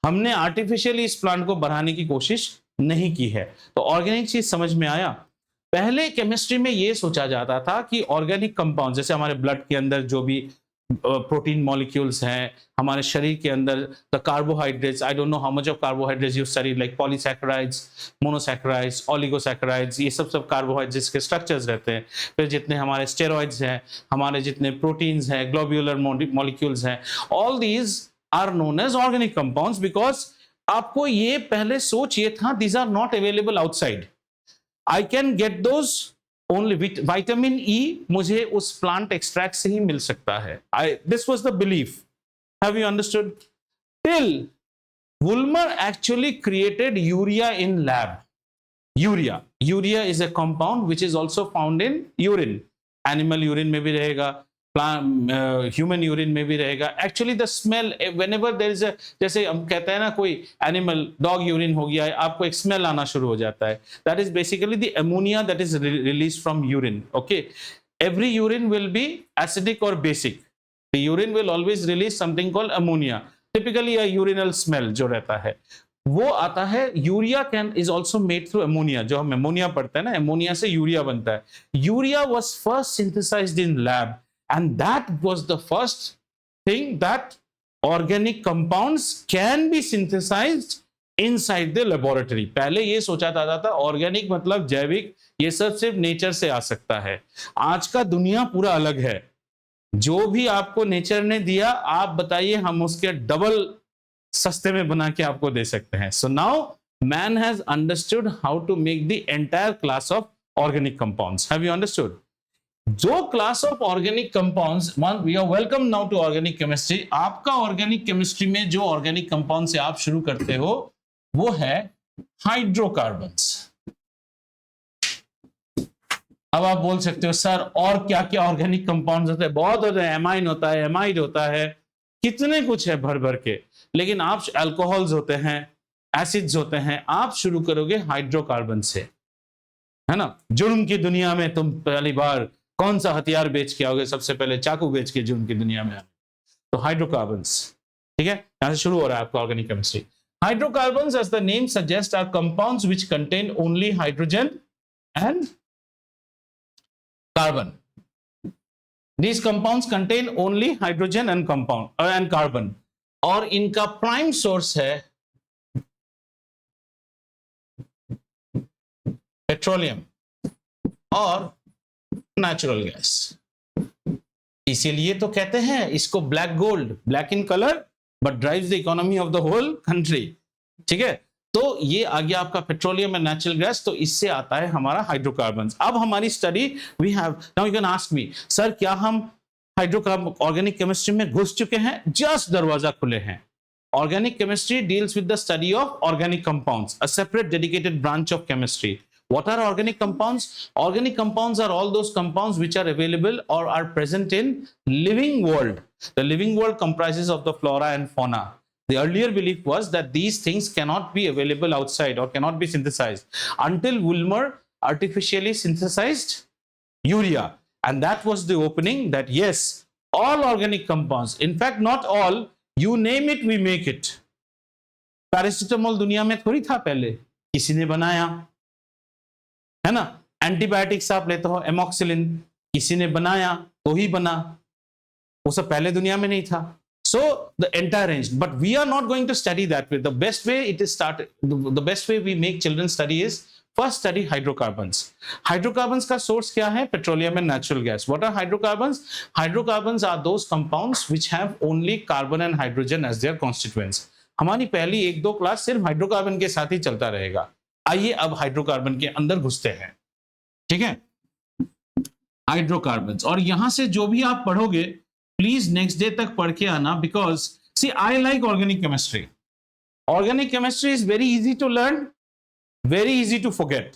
S1: हमने artificially इस plant को बढ़ाने की कोशिश नहीं की है। तो ऑर्गेनिक चीज समझ में आया। पहले केमिस्ट्री में ये सोचा जाता था कि ऑर्गेनिक कंपाउंड, जैसे हमारे ब्लड के अंदर जो भी प्रोटीन मॉलिक्यूल्स हैं, हमारे शरीर के अंदर the carbohydrates, I don't know how much of carbohydrates you study, like polysaccharides, monosaccharides, oligosaccharides, ये सब कार्बोहाइड्रेट्स के स्ट्रक्चर्स रहते हैं। फिर जितने हमारे स्टेरॉइड्स हैं, हमारे जितने प्रोटीन्स हैं, ग्लोब्यूलर मॉलिक्यूल्स हैं, all these are known as organic compounds. Because आपको ये पहले सोच ये था, these are not available outside, I can get those only with vitamin E, मुझे उस प्लांट एक्सट्रैक्ट से ही मिल सकता है। This was the belief. Have you understood? Till वुल्मर actually created urea in lab. Urea is a compound which is also found in urine. Animal urine में भी रहेगा, ह्यूमन यूरिन में भी रहेगा। Actually the smell whenever there is a, जैसे हम कहते हैं ना, कोई एनिमल डॉग यूरिन हो गया है, आपको एक स्मेल आना शुरू हो जाता है, that is basically the ammonia that is release from urine. Okay, every urine will be acidic और basic. The urine will always release something called ammonia, typically a urinal smell जो रहता है वो आता है। Urea can is also made through ammonia. जो हम ammonia पढ़ते हैं ना, अमोनिया से यूरिया बनता है। Urea was first synthesized in lab, and that was the first thing that organic compounds can be synthesized inside the laboratory. पहले ये सोचा जाता था ऑर्गेनिक मतलब जैविक, ये सब सिर्फ नेचर से आ सकता है। आज का दुनिया पूरा अलग है। जो भी आपको नेचर ने दिया, आप बताइए, हम उसके डबल सस्ते में बना के आपको दे सकते हैं। So now man has understood how to make the entire class of organic compounds. Have you understood? जो class of organic compounds, we are welcome now to organic chemistry. आपका ऑर्गेनिक केमिस्ट्री में जो ऑर्गेनिक कंपाउंड से आप शुरू करते हो वो है हाइड्रोकार्बन्स। अब आप बोल सकते हो सर और क्या क्या ऑर्गेनिक कंपाउंड्स होते हैं? बहुत होते हैं, एमाइन होता है, एमाइड होता है, कितने कुछ है भर भर के। लेकिन आप अल्कोहल्स होते हैं, एसिड्स होते हैं, आप शुरू करोगे हाइड्रोकार्बन से, है ना। जुर्म की दुनिया में तुम पहली बार कौन सा हथियार बेच के आओगे? सबसे पहले चाकू बेच के जुर्म की दुनिया में। तो हाइड्रोकार्बन्स, ठीक है, यहां से शुरू हो रहा है आपका organic chemistry. Hydrocarbons, as the name suggest, are compounds which contain only hydrogen and carbon. These compounds contain only hydrogen and carbon, और इनका प्राइम सोर्स है पेट्रोलियम और नेचुरल गैस। इसीलिए तो कहते हैं इसको black gold, black in colour but drives the economy of the whole country. ठीक है, तो ये आ गया आपका पेट्रोलियम एंड नेचुरल गैस, तो इससे आता है हमारा हाइड्रोकार्बन्स। अब हमारी study we have now, you can ask me sir क्या हम हाइड्रोकार्बन ऑर्गेनिक केमिस्ट्री में घुस चुके हैं? जस्ट दरवाजा खुले हैं। Organic chemistry deals with the study of organic compounds, a separate dedicated branch of chemistry. What are organic compounds? Organic compounds are all those compounds which are available or are present in living world. The living world comprises of the flora and fauna. The earlier belief was that these things cannot be available outside or cannot be synthesized until Wilmer artificially synthesized urea. And that was the opening that yes, all organic compounds, in fact not all, you name it we make it. Paracetamol दुनिया में थोड़ी था पहले, किसी ने बनाया, है ना। एंटीबायोटिक्स आप लेते हो, एमोक्सिलिन, किसी ने बनाया तो ही बना, वो सब पहले दुनिया में नहीं था। So the entire range, but we are not going to study that way. The best way it is started, the best way we make children study is first study hydrocarbons. Hydrocarbons का source क्या है? Petroleum and natural gas. What are hydrocarbons? Hydrocarbons are those compounds which have only carbon and hydrogen as their constituents. हमारी पहली 1-2 class सिर्फ hydrocarbon के साथ ही चलता रहेगा। आइए अब हाइड्रोकार्बन के अंदर घुसते हैं, ठीक है। हाइड्रोकार्बन्स, और यहां से जो भी आप पढ़ोगे प्लीज नेक्स्ट डे तक पढ़ के आना, because see I like organic chemistry. Organic chemistry is very easy to learn, very easy to forget.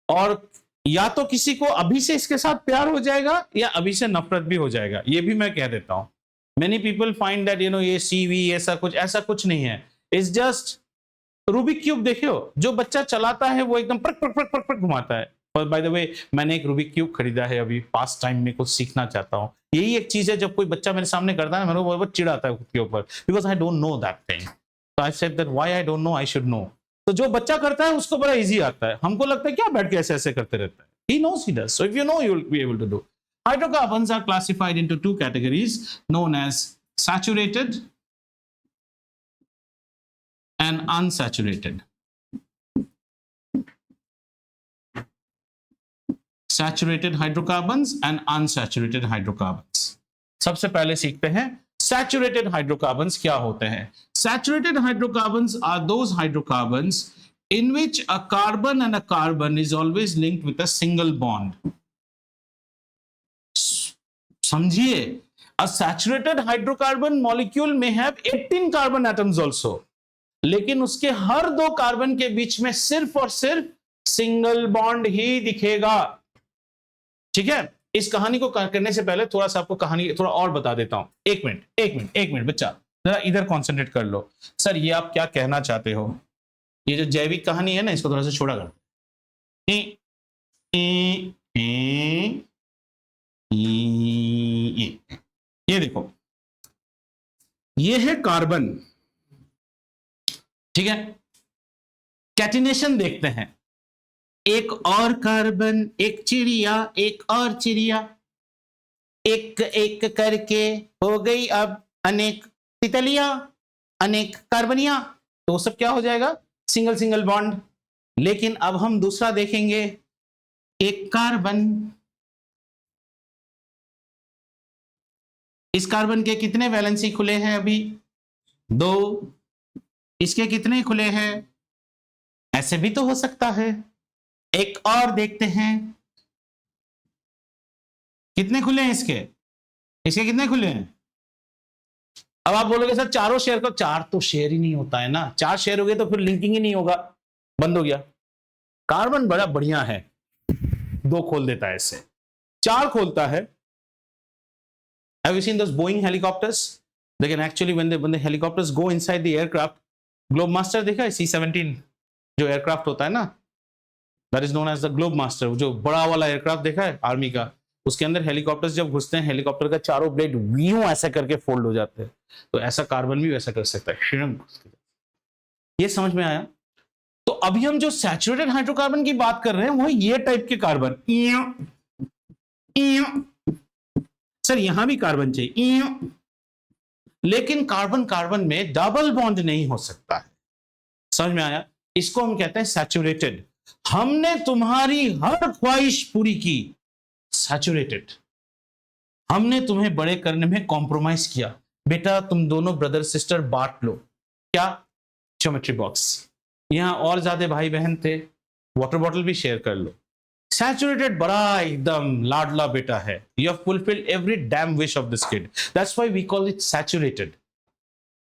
S1: और या तो किसी को अभी से इसके साथ प्यार हो जाएगा या अभी से नफरत भी हो जाएगा, ये भी मैं कह देता हूं। मेनी पीपल फाइंड दैट ये सीवी ऐसा कुछ नहीं है। It's just Rubik cube. देखियो, जो बच्चा चलाता है वो एकदम पक पक पक पक पक घुमाता है। और बाय द वे, मैंने एक रूबिक क्यूब खरीदा है अभी, पास टाइम में कुछ सीखना चाहता हूँ। यही एक चीज है, जब कोई बच्चा मेरे सामने करता है ना, मेरे को बहुत चिढ़ाता है खुद के ऊपर, because I don't know that thing. So I said that why I don't know, I should know. तो जो बच्चा करता है उसको बड़ा इजी आता है, हमको लगता है क्या बैठ के ऐसे ऐसे करते रहता है। He knows he does. So if you know, you will be able to do. Hydrocarbons are classified into 2 categories known as saturated and unsaturated. Saturated hydrocarbons and unsaturated hydrocarbons. सबसे पहले सीखते हैं सैचुरेटेड हाइड्रोकार्बन्स क्या होते हैं। Saturated hydrocarbons are those hydrocarbons in which a carbon and a carbon is always linked with a single bond. समझिए, a saturated hydrocarbon molecule may have 18 carbon atoms also, लेकिन उसके हर 2 कार्बन के बीच में सिर्फ और सिर्फ सिंगल बॉन्ड ही दिखेगा, ठीक है। इस कहानी को करने से पहले थोड़ा सा आपको कहानी थोड़ा और बता देता हूं। एक मिनट बच्चा, जरा इधर कॉन्सेंट्रेट कर लो। सर, ये आप क्या कहना चाहते हो? ये जो जैविक कहानी है ना, इसको थोड़ा सा छोड़ा कर। ये देखो, ये है कार्बन, ठीक है। कैटिनेशन देखते हैं, एक और कार्बन, एक चिड़िया, एक और चिड़िया, एक एक करके हो गई अब अनेक तितलियां, अनेक कार्बनिया। तो सब क्या हो जाएगा? Single single bond. लेकिन अब हम दूसरा देखेंगे, एक कार्बन, इस कार्बन के कितने वैलेंसी खुले हैं? अभी 2। इसके कितने खुले हैं? ऐसे भी तो हो सकता है। एक और देखते हैं, कितने खुले हैं इसके कितने खुले हैं? अब आप बोलोगे सर चारों शेयर को, 4 तो शेयर ही नहीं होता है ना, 4 शेयर हो गए तो फिर लिंकिंग ही नहीं होगा, बंद हो गया। कार्बन बड़ा बढ़िया है, 2 खोल देता है, इससे 4 खोलता है। Have you seen those Boeing helicopters? They can actually when the helicopters go inside the aircraft, Globemaster देखा है? C-17 जो एयरक्राफ्ट होता है ना, that is known as the Globemaster, जो बड़ा वाला एयरक्राफ्ट देखा है आर्मी का, उसके अंदर हेलीकॉप्टर्स जब घुसते हैं, हेलीकॉप्टर का चारों ब्लेड यूं ऐसा करके फोल्ड हो जाते हैं। तो ऐसा कार्बन भी वैसा कर सकता है। ये समझ में आया? तो अभी हम जो सैचुरेटेड हाइड्रोकार्बन की बात कर रहे हैं वो ये टाइप के कार्बन। सर यहां भी कार्बन चाहिए, लेकिन कार्बन कार्बन में डबल बॉन्ड नहीं हो सकता है। समझ में आया? इसको हम कहते हैं सैचुरेटेड। हमने तुम्हारी हर ख्वाहिश पूरी की, सैचुरेटेड। हमने तुम्हें बड़े करने में कॉम्प्रोमाइज किया, बेटा तुम दोनों ब्रदर सिस्टर बांट लो। क्या? Geometry box. यहां और ज्यादा भाई बहन थे, वाटर बॉटल भी शेयर कर लो। सैचुरेटेड बड़ा एकदम लाडला बेटा है। You have fulfilled every damn wish of this kid, that's why we call it saturated.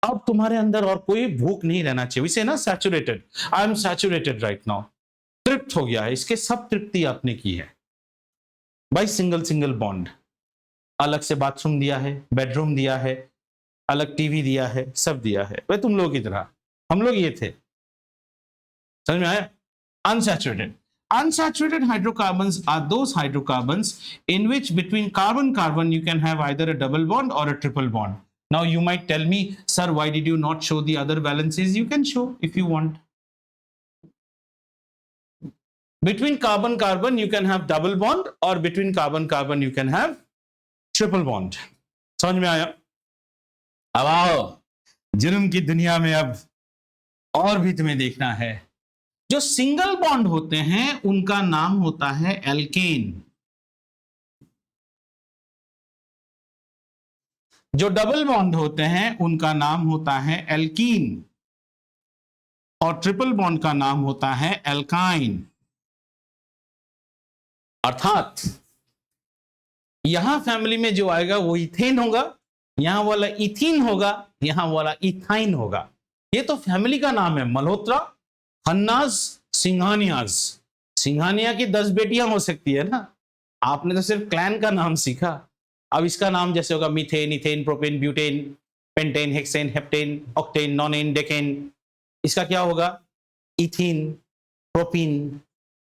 S1: अब तुम्हारे अंदर और कोई भूख नहीं रहना चाहिए, इसे ना saturated. I am saturated right now, तृप्त हो गया है, इसके सब तृप्ति आपने की है भाई। सिंगल सिंगल बॉन्ड, अलग से बाथरूम दिया है, बेडरूम दिया है, अलग टीवी दिया है, सब दिया है भाई। तुम लोग की तरह हम लोग ये थे। समझ में आया? Unsaturated. Unsaturated hydrocarbons are those hydrocarbons in which between carbon-carbon you can have either a double bond or a triple bond. Now you might tell me, sir, why did you not show the other valencies? You can show if you want. Between carbon-carbon you can have double bond, or between carbon-carbon you can have triple bond. समझ में आया? अब आओ जुर्म की दुनिया में, अब और भी तुम्हें देखना है। जो सिंगल बॉन्ड होते हैं उनका नाम होता है एल्केन, जो डबल बॉन्ड होते हैं उनका नाम होता है एल्कीन, और ट्रिपल बॉन्ड का नाम होता है एल्काइन। अर्थात यहां फैमिली में जो आएगा वो इथेन होगा, यहां वाला इथीन होगा, यहां वाला इथाइन होगा। ये तो फैमिली का नाम है। मल्होत्रा, खन्नाज, सिंघानियाज। सिंघानिया की 10 बेटियां हो सकती है ना, आपने तो सिर्फ क्लैन का नाम सीखा। अब इसका नाम जैसे होगा methane, ethane, propane, butane, pentane, hexane, heptane, octane, nonane, decane. इसका क्या होगा? Ethene, propene,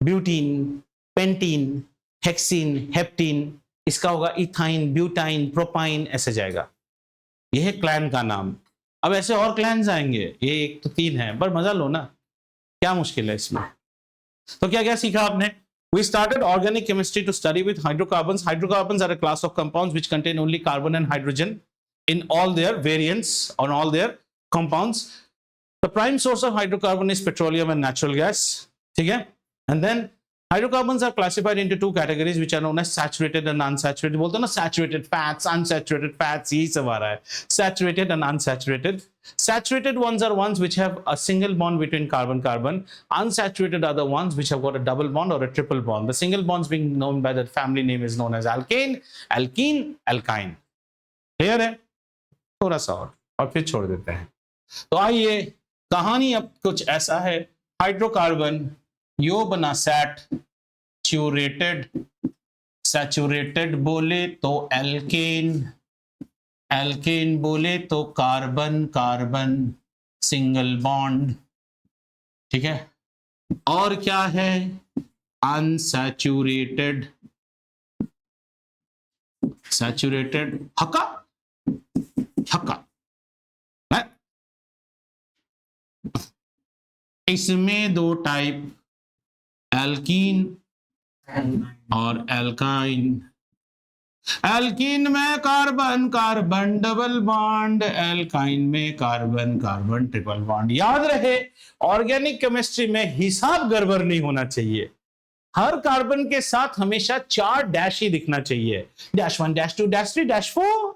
S1: butene, pentene, hexene, heptene. इसका होगा इथाइन, ब्यूटाइन, प्रोपाइन, ऐसे जाएगा। यह है क्लैन का नाम। अब ऐसे और क्लैन्स आएंगे, ये 1 तो 3 है, पर मजा लो ना, क्या मुश्किल है इसमें। तो क्या क्या सीखा आपने? We started organic chemistry to study with hydrocarbons. Hydrocarbons are a class of compounds which contain only carbon and hydrogen in all their variants, on all their compounds. The prime source of hydrocarbon is petroleum and natural gas. ठीक है? And then hydrocarbons are classified into 2 categories which are known as saturated and unsaturated. बोलते हैं ना saturated fats, unsaturated fats, यही सब आ रहा है। Saturated and unsaturated. Saturated ones are ones which have a single bond between carbon-carbon. Unsaturated are the ones which have got a double bond or a triple bond. The single bonds being known by the family name is known as alkane, alkene, alkyne. Clear है? थोड़ा सा और फिर छोड़ देते हैं। तो आइए, कहानी अब कुछ ऐसा है। हाइड्रोकार्बन यो बना सैचुरेटेड, सैचुरेटेड बोले तो एल्केन, एल्केन बोले तो कार्बन, कार्बन सिंगल बॉन्ड। ठीक है? और क्या है? अनसैचुरेटेड, सैचुरेटेड हका, हका। इसमें 2 टाइप, एल्कीन और एल्काइन। एल्कीन में carbon carbon double bond, alkyne में कार्बन कार्बन ट्रिपल बॉन्ड। याद रहे, ऑर्गेनिक केमिस्ट्री में हिसाब गड़बड़ नहीं होना चाहिए। हर कार्बन के साथ हमेशा 4 डैश ही दिखना चाहिए। -1, -2, -3, -4,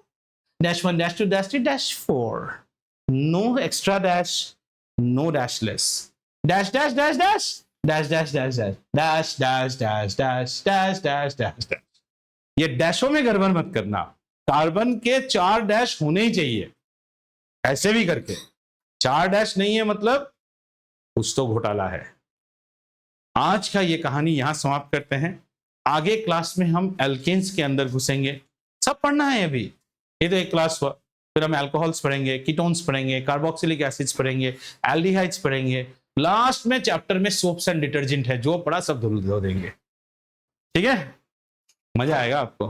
S1: -1, -2, -3, -4। No extra dash, no dashless. Dash dash dash dash dash dash dash dash dash dash dash dash dash dash dash. ये डैशों में गड़बड़ मत करना। कार्बन के 4 डैश होने ही चाहिए, ऐसे भी करके। 4 डैश नहीं है मतलब कुछ तो घोटाला है। आज का ये कहानी यहां समाप्त करते हैं। आगे क्लास में हम एल्केन्स के अंदर घुसेंगे। सब पढ़ना है अभी, ये तो एक क्लास हुआ। फिर हम अल्कोहल्स पढ़ेंगे, कीटोन्स पढ़ेंगे, कार्बोक्सिलिक एसिड्स पढ़ेंगे, एल्डिहाइड्स पढ़ेंगे। लास्ट में चैप्टर में सोप्स एंड डिटर्जेंट है, जो पढ़ा सब धो देंगे। ठीक है? मजा आएगा आपको।